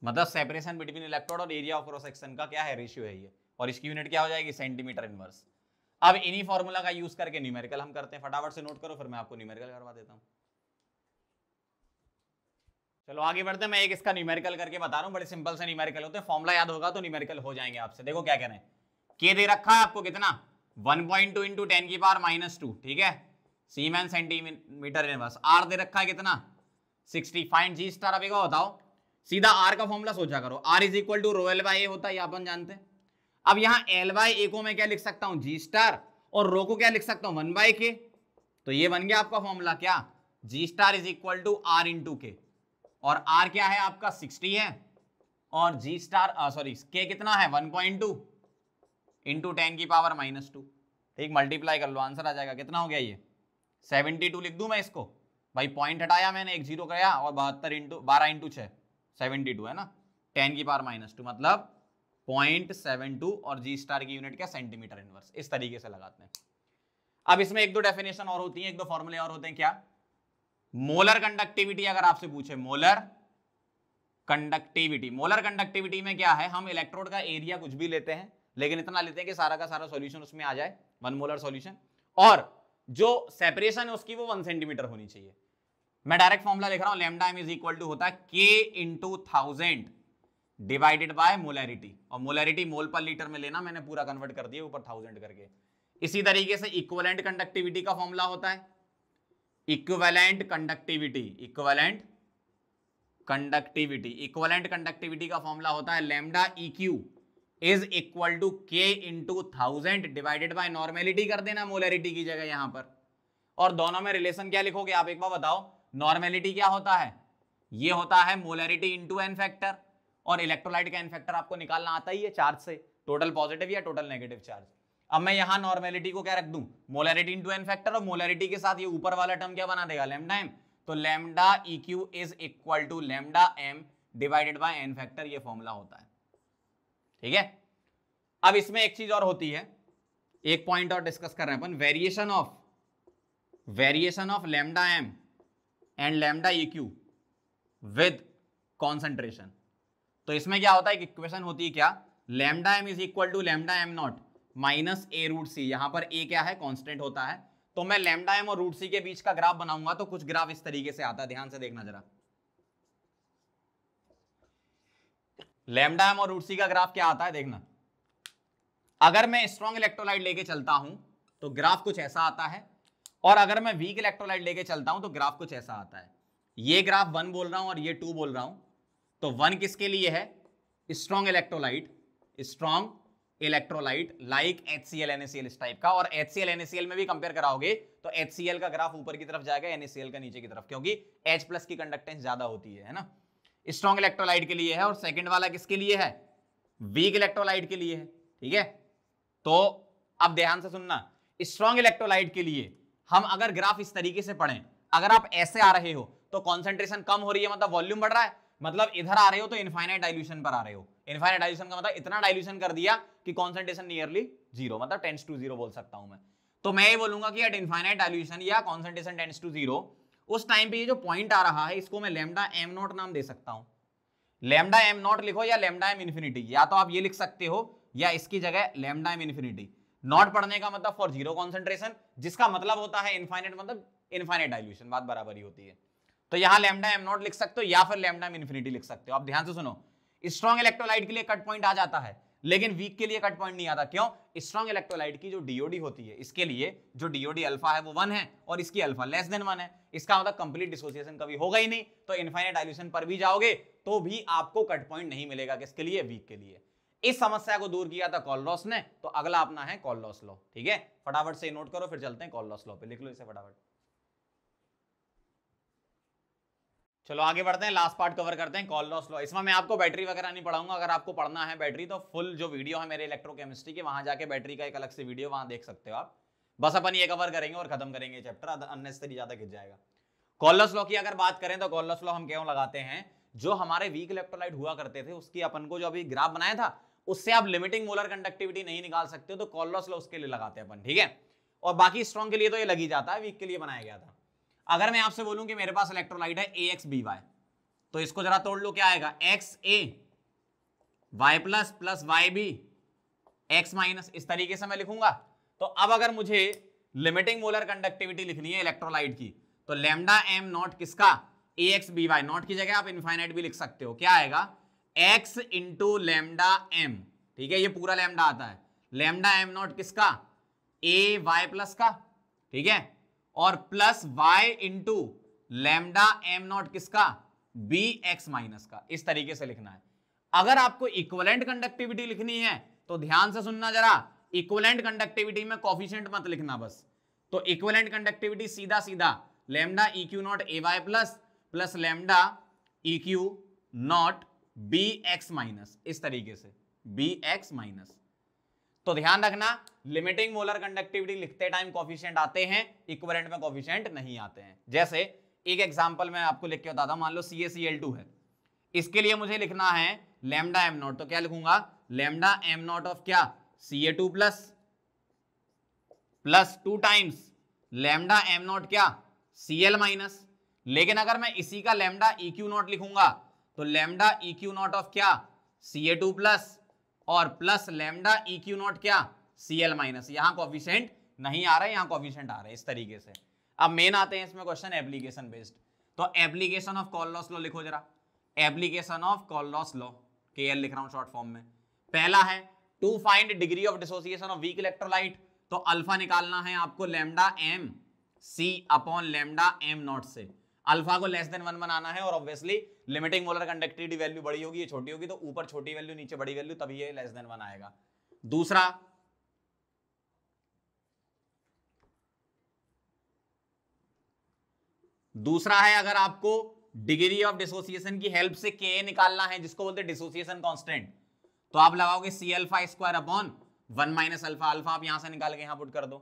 A: मतलब सेपरेशन बिटवीन इलेक्ट्रोड और एरिया ऑफ क्रॉस सेक्शन का क्या है, रेशियो है ये, और इसकी यूनिट क्या हो जाएगी, सेंटीमीटर इनवर्स। अब इन्हीं फॉर्मूला का यूज करके न्यूमेरिकल हम करते हैं, फटाफट से नोट करो, फिर मैं आपको न्यूमेरिकल करवा देता हूं। चलो आगे बढ़ते हैं, मैं एक इसका न्यूमेरिकल करके बता रहा हूं, बड़े सिंपल से न्यूमेरिकल होते हैं, फॉर्मूला याद होगा तो न्यूमेरिकल हो जाएंगे आपसे। देखो क्या कह रहे हैं, के दे रखा है आपको कितना, 1.2 इंटू 10 की पावर -2, ठीक है, सीमेन सेंटीमीटर इनवर्स। R दे रखा है कितना, 60, फाइंड G*। अभी का बताओ, सीधा R का फॉर्मूला सोचा करो, R is equal to rho L by A होता है, ये अपन जानते हैं। अब यहाँ L बाय A को मैं क्या लिख सकता हूँ, G*, और रो को क्या लिख सकता हूँ, 1/K। तो ये बन गया आपका फॉर्मूला, क्या, G* is equal to R into K, और R क्या है आपका 60 है, और G*, सॉरी K कितना है 1.2 इंटू 10 की पावर -2, ठीक, मल्टीप्लाई कर लो, आंसर आ जाएगा, कितना हो गया ये 72 लिख दूं मैं इसको, भाई पॉइंट हटाया मैंने, एक जीरो गया, और 72 इंटू 12 इंटू 6 72 है ना, 10 की पावर -2 मतलब 0.72, और G* की यूनिट क्या, सेंटीमीटर इनवर्स। इस तरीके से लगाते हैं। अब इसमें एक दो डेफिनेशन और होती है, एक दो फॉर्मूले और होते हैं, क्या, मोलर कंडक्टिविटी अगर आपसे पूछे, मोलर कंडक्टिविटी, मोलर कंडक्टिविटी में क्या है, हम इलेक्ट्रोड का एरिया कुछ भी लेते हैं, लेकिन इतना लेते हैं कि सारा का सारा सॉल्यूशन उसमें आ जाए, 1 मोलर सॉल्यूशन, और जो सेपरेशन है उसकी वो 1 सेंटीमीटर होनी चाहिए। मैं डायरेक्ट फॉर्मूला लिख रहा हूं, lambda m is equal to होता है K into 1000 divided by molarity, और मोलैरिटी मोल पर लीटर में लेना, मैंने पूरा कन्वर्ट कर दिया ऊपर 1000 करके। इसी तरीके से इक्विवेलेंट कंडक्टिविटी का फॉर्मूला होता है, equivalent conductivity, equivalent conductivity, equivalent conductivity का फॉर्मूला होता है lambda EQ is equal to K into 1000 divided by normality कर देना मोलरिटी की जगह यहां पर, और दोनों में रिलेशन क्या लिखोगे आप एक बार बताओ। नॉर्मेलिटी क्या होता है, ये होता है मोलरिटी इंटू एन फैक्टर, और इलेक्ट्रोलाइट का एन फैक्टर आपको निकालना आता ही है चार्ज से, टोटल पॉजिटिव या टोटल नेगेटिव चार्ज। अब मैं यहां नॉर्मेलिटी को क्या रख दूं, मोलरिटी इंटू एन फैक्टर, और मोलरिटी के साथ ये ऊपर वाला टर्म क्या बना देगा, लैम्डा एम। तो lambda EQ is equal to lambda M divided by N factor, ये फॉर्मूला होता है, ठीक है। अब इसमें एक चीज और होती है, एक पॉइंट और डिस्कस कर रहे हैं अपन, variation of lambda M and lambda EQ with concentration. तो इसमें क्या होता है, इक्वेशन होती है क्या, lambda M is equal to lambda M naught minus A root C, यहां पर ए क्या है, कांस्टेंट होता है। तो मैं लैम्डा एम और रूट सी के बीच का ग्राफ बनाऊंगा तो कुछ ग्राफ इस तरीके से आता है, ध्यान से देखना जरा। लैम्डा एम और रूट सी का ग्राफ क्या आता है देखना। अगर मैं स्ट्रॉन्ग इलेक्ट्रोलाइट लेके चलता हूं तो ग्राफ कुछ ऐसा आता है, और अगर मैं वीक इलेक्ट्रोलाइट लेके चलता हूं तो ग्राफ कुछ ऐसा आता है। ये ग्राफ 1 बोल रहा हूं और ये 2 बोल रहा हूं। तो 1 किसके लिए है, strong electrolyte like HCl NaCl इस टाइप का, और HCl NaCl में भी कंपेयर कराओगे तो HCl का ग्राफ ऊपर की तरफ जाएगा, NaCl का नीचे की तरफ, क्योंकि H+ की कंडक्टेंस ज्यादा होती है ना। स्ट्रॉन्ग इलेक्ट्रोलाइट के लिए है, और सेकंड वाला किसके लिए है, वीक इलेक्ट्रोलाइट के लिए है, ठीक है। तो अब ध्यान से सुनना, स्ट्रॉन्ग इलेक्ट्रोलाइट के लिए हम अगर ग्राफ इस तरीके से पढ़ें, अगर आप ऐसे आ रहे हो तो कॉन्सेंट्रेशन कम हो रही है, मतलब वॉल्यूम बढ़ रहा है, मतलब इधर आ रहे हो तो इनफाइनाइट डाइल्यूशन पर आ रहे हो। इनफाइनाइट डाइल्यूशन का मतलब इतना डाइल्यूशन कर दिया कि कॉन्सेंट्रेशन नियरली 0, मतलब टेंड्स टू 0 बोल सकता हूं मैं। तो मैं ये बोलूंगा कि एट इनफाइनाइट डाइल्यूशन या कॉन्सेंट्रेशन टेंड्स टू 0, उस टाइम पे ये जो पॉइंट आ रहा है इसको मैं लैम्डा एम नॉट नाम दे सकता हूं। लैम्डा एम नॉट लिखो या लैम्डा एम इन्फिनिटी, या तो आप ये लिख सकते हो या इसकी जगह लैम्डा एम इन्फिनिटी। नॉट पढ़ने का मतलब फॉर 0 कॉन्सेंट्रेशन, जिसका मतलब होता है इनफाइनाइट, मतलब इनफाइनाइट डाइल्यूशन, बात बराबर ही होती है। तो यहां लैम्डा एम नॉट लिख सकते हो या फिर लैम्डा एम इन्फिनिटी लिख सकते हो। आप ध्यान से सुनो, स्ट्रॉन्ग इलेक्ट्रोलाइट के लिए कट पॉइंट आ जाता है, लेकिन वीक के लिए कट पॉइंट नहीं आता। क्यों, स्ट्रॉन्ग इलेक्ट्रोलाइट की जो DOD होती है, इसके लिए जो DOD अल्फा है वो 1 है, और इसकी अल्फा लेस देन 1 है। इसका मतलब कंप्लीट डिसोसिएशन कभी होगा ही नहीं, तो इनफाइनाइट डाइल्यूशन पर भी जाओगे तो भी आपको कट पॉइंट नहीं मिलेगा, किसके लिए, वीक के लिए। इस समस्या को दूर किया था कॉलरॉस ने, तो अगला अपना है कॉलरॉस लॉ, ठीक है। फटाफट से नोट करो, फिर चलते हैं कॉलरॉस लॉ पे, लिख लो इसे फटाफट। चलो आगे बढ़ते हैं, लास्ट पार्ट कवर करते हैं, कॉलरॉस लॉ। इसमें मैं आपको बैटरी वगैरह नहीं पढ़ाऊंगा, अगर आपको पढ़ना है बैटरी तो फुल जो वीडियो है मेरे इलेक्ट्रोकेमिस्ट्री के, वहां जाके बैटरी का एक अलग से वीडियो वहां देख सकते हो आप। बस अपन ये कवर करेंगे और खत्म करेंगे चैप्टर, अननेसेसरी ज्यादा खिंच जाएगा। कॉलरॉस लॉ की अगर बात करें तो कॉलरॉस लॉ हम क्यों लगाते हैं, जो हमारे वीक इलेक्ट्रोलाइट हुआ करते थे उसकी अपन को जो अभी ग्राफ बनाया था उससे आप लिमिटिंग मोलर कंडक्टिविटी नहीं निकाल सकते हो, तो कॉलरॉस लॉ उसके लिए लगाते हैं अपन, ठीक है। और बाकी स्ट्रॉन्ग के लिए तो ये लग ही जाता है, वीक के लिए बनाया गया था। अगर मैं आपसे बोलूं कि मेरे पास इलेक्ट्रोलाइट है AXBY, तो इसको जरा तोड़ लो, क्या आएगा, XA Y plus plus YB X minus, इस तरीके से मैं लिखूंगा। तो अब अगर मुझे लिमिटिंग मोलर कंडक्टिविटी लिखनी है इलेक्ट्रोलाइट की, तो लैम्डा एम नॉट किसका, AXBY, नॉट की जगह आप इनफाइनाइट भी लिख सकते हो, क्या आएगा, X इंटू लैम्डा एम, ठीक है, ये पूरा लैम्डा आता है, लैम्डा एम नॉट किसका, AY प्लस का, ठीक है, और plus Y into lambda M not किसका, BX माइनस का, इस तरीके से लिखना है। अगर आपको इक्विवेलेंट कंडक्टिविटी लिखनी है तो ध्यान से सुनना जरा, इक्विवेलेंट कंडक्टिविटी में कोफिशिएंट मत लिखना बस। तो इक्विवेलेंट कंडक्टिविटी सीधा सीधा lambda EQ not AY plus plus lambda EQ not BX minus, इस तरीके से BX माइनस। तो ध्यान रखना, लिमिटिंग मोलर कंडक्टिविटी लिखते टाइम कोफिशिएंट आते हैं, इक्विवेलेंट में कोफिशिएंट नहीं आते हैं। जैसे एक एग्जांपल मैं आपको लिख के बताता हूं, मान लो CaCl2 है, इसके लिए मुझे लिखना है लैम्डा एम नॉट, तो क्या लिखूंगा, लैम्डा एम नॉट ऑफ क्या, Ca2 plus plus 2 times lambda M not क्या, Cl माइनस। लेकिन अगर मैं इसी का लैम्डा EQ नॉट लिखूंगा तो लैम्डा EQ नॉट ऑफ क्या, Ca2 प्लस और प्लस लैम्डा EQ नॉट क्या, Cl माइनस। यहां कोफिशिएंट नहीं आ रहे, यहां कोफिशिएंट आ रहे, इस तरीके से। अब मेन आते हैं इसमें क्वेश्चन एप्लीकेशन बेस्ड, तो एप्लीकेशन ऑफ कॉलरॉस लॉ लिखो जरा, application of Kohlrausch law, KL लिख रहा हूं शॉर्ट फॉर्म में। पहला है to find degree of dissociation of weak electrolyte, तो अल्फा निकालना है आपको lambda M C upon lambda M naught से। अल्फा को लेस देन 1 बनाना है और obviously limiting molar conductivity value बड़ी होगी, ये छोटी होगी, तो ऊपर छोटी वैल्यू नीचे बड़ी वैल्यू, तभी ये लेस देन 1 आएगा। दूसरा है अगर आपको डिग्री ऑफ डिसोसिएशन की हेल्प से के निकालना है, जिसको बोलते हैं डिसोसिएशन कांस्टेंट, तो आप लगाओगे C alpha square upon 1 minus alpha. Alpha आप यहां से निकाल के यहां पुट कर दो।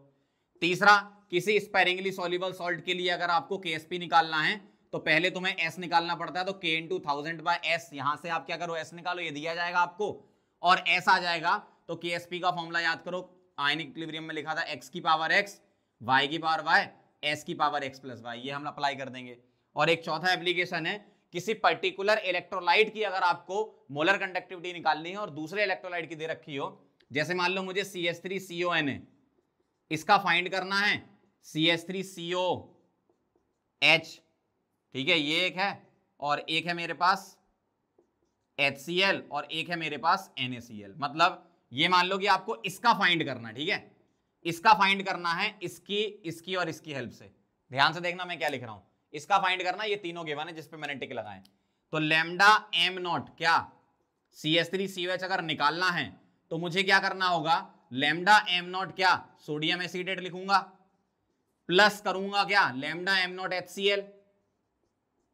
A: तीसरा, किसी स्पेरिंगली सॉल्युबल सॉल्ट के लिए अगर आपको केएसपी निकालना है तो पहले तुम्हें एस निकालना पड़ता है, तो के इंटू 1000 बाय एस, यहां से आप क्या करो एस निकालो, ये दिया जाएगा आपको और एस आ जाएगा। तो केएसपी का फॉर्मूला याद करो, आयनिक इक्विलिब्रियम में लिखा था एक्स की पावर एक्स, वाई की पावर वाई, एस की पावर एक्स प्लस वाई, ये हम अप्लाई कर देंगे। और एक चौथा एप्लीकेशन है, किसी पर्टिकुलर इलेक्ट्रोलाइट की अगर आपको मोलर कंडक्टिविटी निकालनी है और दूसरे इलेक्ट्रोलाइट की दे रखी हो, जैसे मान लो मुझे CH3CONA इसका फाइंड करना है, CH3COH, ठीक है, ये एक है और एक है मेरे पास HCl और एक है मेरे पास NaCl। मतलब ये मान लो कि आपको इसका फाइंड करना है, ठीक है, इसका फाइंड करना है इसकी, इसकी और इसकी हेल्प से। ध्यान से देखना मैं क्या लिख रहा हूं, इसका फाइंड करना, ये तीनों गिवन है जिसपे मैंने टिक लगाए। तो लैम्डा एम नॉट क्या CH3COH अगर निकालना है तो मुझे क्या करना होगा, लैम्डा एम नॉट क्या सोडियम एसिटेट लिखूंगा, प्लस करूंगा क्या लैम्डा एम नॉट HCl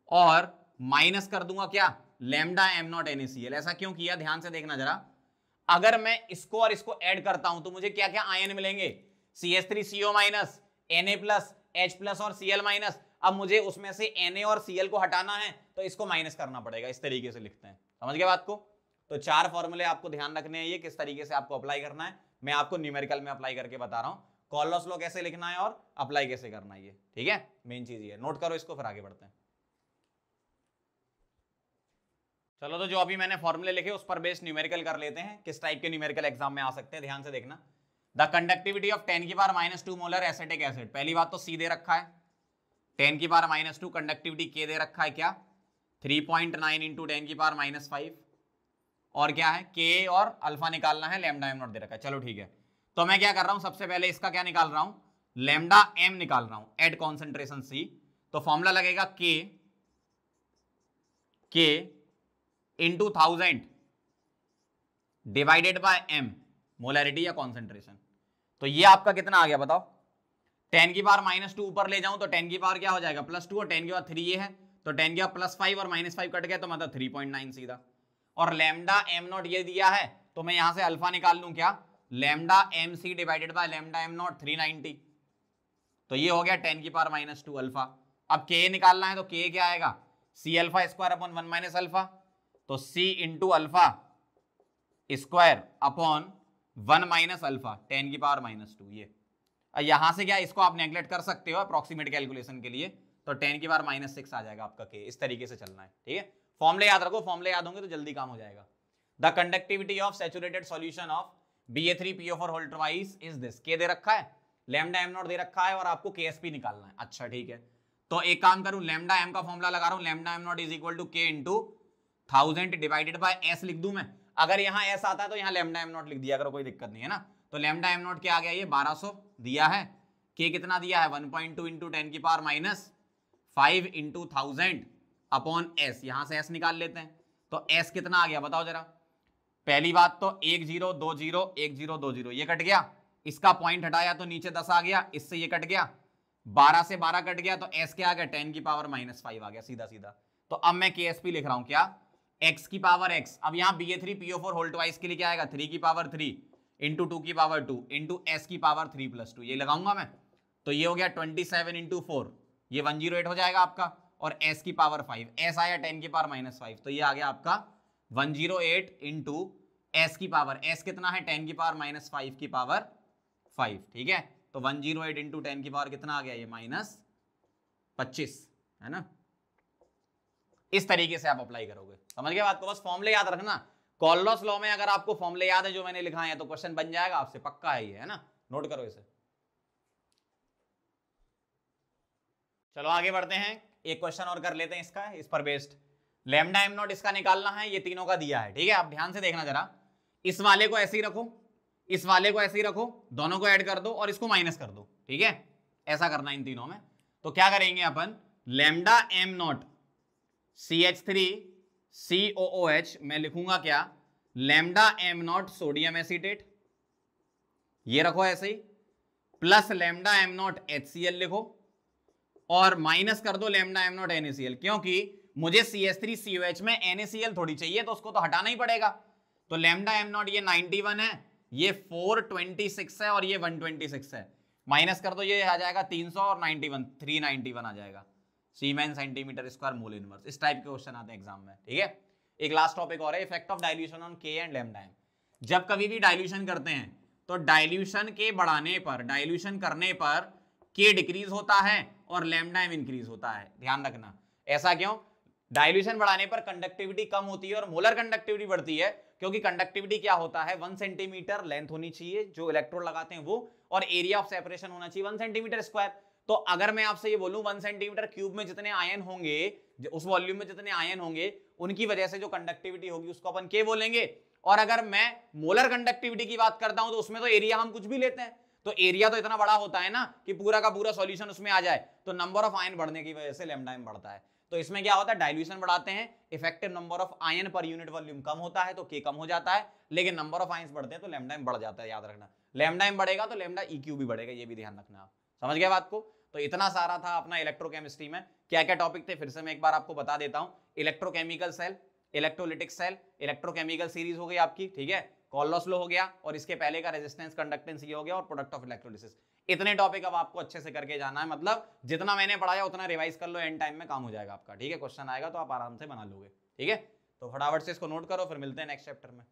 A: और माइनस कर दूंगा क्या लैम्डा एम नॉट NaCl। ऐसा क्यों किया, ध्यान से देखना जरा। अगर मैं इसको और इसको ऐड करता हूं तो मुझे क्या क्या आयन मिलेंगे, CH3CO minus, Na plus, H plus और Cl माइनस। अब मुझे उसमें से Na और Cl को हटाना है तो इसको माइनस करना पड़ेगा, इस तरीके से लिखते हैं। समझ गए बात को? तो 4 फॉर्मूले आपको ध्यान रखने हैं, ये किस तरीके से आपको अप्लाई करना है मैं आपको न्यूमेरिकल में अप्लाई करके बता रहा हूं। कॉलस लॉ कैसे लिखना है और अप्लाई कैसे करना है, ये ठीक है, मेन चीज ये है। नोट करो इसको, फिर आगे बढ़ते हैं। चलो, तो जो अभी मैंने फॉर्मूले लिखे उस पर बेस्ड न्यूमेरिकल कर लेते हैं, किस टाइप के न्यूमेरिकल एग्जाम में आ सकते हैं। ध्यान से देखना, द कंडक्टिविटी ऑफ 10 की पावर -2 मोलर एसिटिक एसिड। पहली बात तो सी दे रखा है, 10 की पावर -2, कंडक्टिविटी के दे रखा है क्या 3.9 इंटू 10 की पावर -5, और क्या है के और अल्फा निकालना है, लैम्डा एम नॉट दे रखा है। चलो ठीक है, तो मैं क्या कर रहा हूं, सबसे पहले इसका क्या निकाल रहा हूं, लैम्डा एम निकाल रहा हूं एट कॉन्सेंट्रेशन सी। तो फॉर्मूला लगेगा K into 1000 divided by M, molarity या कॉन्सेंट्रेशन। तो ये आपका कितना आ गया बताओ, 10 की पावर -2 ऊपर ले जाऊं तो 10 की पावर क्या हो जाएगा +2 और 10 की पावर 3 ये है, तो 10 की पावर +5 और -5 कट गया तो मतलब 3.9 सीधा। और लैम्डा एम नॉट ये दिया है तो मैं यहां से अल्फा निकाल लूं क्या, lambda M C divided by lambda M naught 390, तो ये हो गया 10 की पावर -2 अल्फा। अब के निकालना है तो के क्या आएगा, C alpha square upon 1 minus alpha, तो C into alpha square upon 1 minus alpha 10 की पावर -2। ये यहां से क्या इसको आप नेग्लेक्ट कर सकते हो अप्रोक्सीमेट कैलकुलेशन के लिए, तो 10 की पावर -6 आ जाएगा आपका के। इस तरीके से चलना है, ठीक है। फॉर्मूले याद रखो, फॉर्मूले याद होंगे तो जल्दी काम हो जाएगा। The conductivity of saturated solution of Ba3PO4 whole twice is this. K दे रखा है, लैम्डा एम नॉट दे रखा है और आपको केएसपी निकालना है। अच्छा ठीक है, तो एक काम करूं, लैम्डा एम का फॉर्मूला लगा रहा हूं, lambda M naught is equal to K into 1000 divided by S लिख दूं मैं। अगर यहां एस आता है तो यहां लैम्डा एम नॉट लिख दिया करो, कोई दिक्कत नहीं है ना। तो लैम्डा एम नॉट क्या आ गया, ये 1200 दिया है, के कितना दिया है 1.2 इंटू 10 की पावर -5 इंटू 1000 अपॉन एस, यहां से एस निकाल लेते हैं। तो एस कितना आ गया बताओ जरा। पहली बात तो 1 0 2 0 1 0 2 0 ये कट गया, इसका पॉइंट हटाया तो नीचे 10 आ गया, इससे ये कट गया, 12 से 12 कट गया तो एस क्या आ गया 10 की पावर -5 आ गया सीधा सीधा। तो अब मैं केएसपी लिख रहा हूं क्या, x की पावर x। अब यहां Ba3PO4 होल ट्वाइस के लिए क्या आएगा 3 की पावर 3 इंटू 2 की पावर 2 इंटू एस की पावर 3 + 2, ये लगाऊंगा मैं, तो ये हो गया 27 इंटू 4, ये 108 हो जाएगा आपका, और s की पावर 5, s आया 10 की पावर -5, तो ये आ गया आपका 108 इंटू एस की पावर, s कितना है 10 की पावर -5 की पावर 5, ठीक है। तो 108 इंटू 10 की पावर कितना आ गया, ये -25 है ना। इस तरीके से आप अप्लाई करोगे, समझ गए बात को। बस फॉर्मूले याद रखना, कॉलस लॉ में अगर आपको फॉर्मूले याद है जो मैंने लिखा है तो क्वेश्चन बन जाएगा आपसे, पक्का है ये, है ना, नोट करो इसे। चलो आगे बढ़ते हैं, एक क्वेश्चन और कर लेते हैं इसका, इस पर बेस्ड। लैम्डा एम नॉट इसका निकालना है, ये तीनों का दिया है, ठीक है। आप ध्यान से देखना जरा, इस वाले को ऐसे ही रखो, इस वाले को ऐसे ही रखो, दोनों को ऐड कर दो और इसको माइनस कर दो, ठीक है, ऐसा करना इन तीनों में। तो क्या करेंगे अपन, लैम्डा एम नॉट CH3COOH मैं लिखूंगा क्या, lambda M naught sodium acetate, ये रखो ऐसे ही, plus lambda M naught HCl लिखो, और माइनस कर दो लैम्डा एम नॉट NaCl, क्योंकि मुझे CH3COH में NaCl थोड़ी चाहिए, तो उसको तो हटाना ही पड़ेगा। तो लैम्डा एम नॉट ये 91 है, ये 426 है, और ये 126 है, माइनस कर दो, ये आ जाएगा 300 और 91 391 आ जाएगा, सीमेन सेंटीमीटर स्क्वायर मोल इनवर्स। इस टाइप के क्वेश्चन आते हैं एग्जाम में, ठीक है। एक लास्ट टॉपिक और है, effect of dilution on K and lambda M. जब कभी भी डाइल्यूशन करते हैं तो डाइल्यूशन के बढ़ाने पर, डाइल्यूशन करने पर K डिक्रीज होता है और लैम्डा एम इंक्रीज होता है, ध्यान रखना। ऐसा क्यों? डाइल्यूशन बढ़ाने पर कंडक्टिविटी कम होती है और मोलर कंडक्टिविटी बढ़ती है, क्योंकि कंडक्टिविटी क्या होता है, 1 सेंटीमीटर लेंथ होनी चाहिए जो इलेक्ट्रोड लगाते हैं वो, और एरिया ऑफ सेपरेशन होना चाहिए 1 सेंटीमीटर स्क्वायर। तो अगर मैं आपसे ये बोलूं 1 सेंटीमीटर क्यूब में जितने आयन होंगे, उस वॉल्यूम में जितने आयन होंगे, उनकी वजह से जो कंडक्टिविटी होगी उसको अपन K बोलेंगे। और अगर मैं मोलर कंडक्टिविटी की बात करता हूं तो उसमें तो एरिया हम कुछ भी लेते हैं, तो एरिया तो इतना बड़ा होता है ना कि पूरा का पूरा सॉल्यूशन उसमें आ जाए, तो नंबर ऑफ आयन बढ़ने की वजह से लैम्डा एम बढ़ता है। तो इसमें क्या होता है, डाइल्यूशन बढ़ाते हैं, effective number of ion per unit volume कम होता है तो K कम हो जाता है, लेकिन नंबर ऑफ आयन्स बढ़ते हैं तो लैम्डा एम बढ़ जाता है। याद रखना, लैम्डा एम बढ़ेगा तो लैम्डा EQ भी बढ़ेगा, ये भी ध्यान रखना। आप समझ गए बात को? तो इतना सारा था अपना इलेक्ट्रोकेमिस्ट्री में। क्या क्या टॉपिक थे फिर से मैं एक बार आपको बता देता हूं। Electrochemical cell, electrolytic cell, electrochemical series हो गई आपकी, ठीक है, कॉल्लोस लॉ हो गया, और इसके पहले का रेजिस्टेंस कंडक्टेंस ये हो गया, और प्रोडक्ट ऑफ इलेक्ट्रोलिसिस। इतने टॉपिक अब आपको अच्छे से करके जाना है, मतलब जितना मैंने पढ़ाया उतना रिवाइज कर लो, एंड टाइम में काम हो जाएगा आपका, ठीक है। क्वेश्चन आएगा तो आप आराम से बना लोगे, ठीक है। तो फटाफट से इसको नोट करो, फिर मिलते हैं नेक्स्ट चैप्टर में।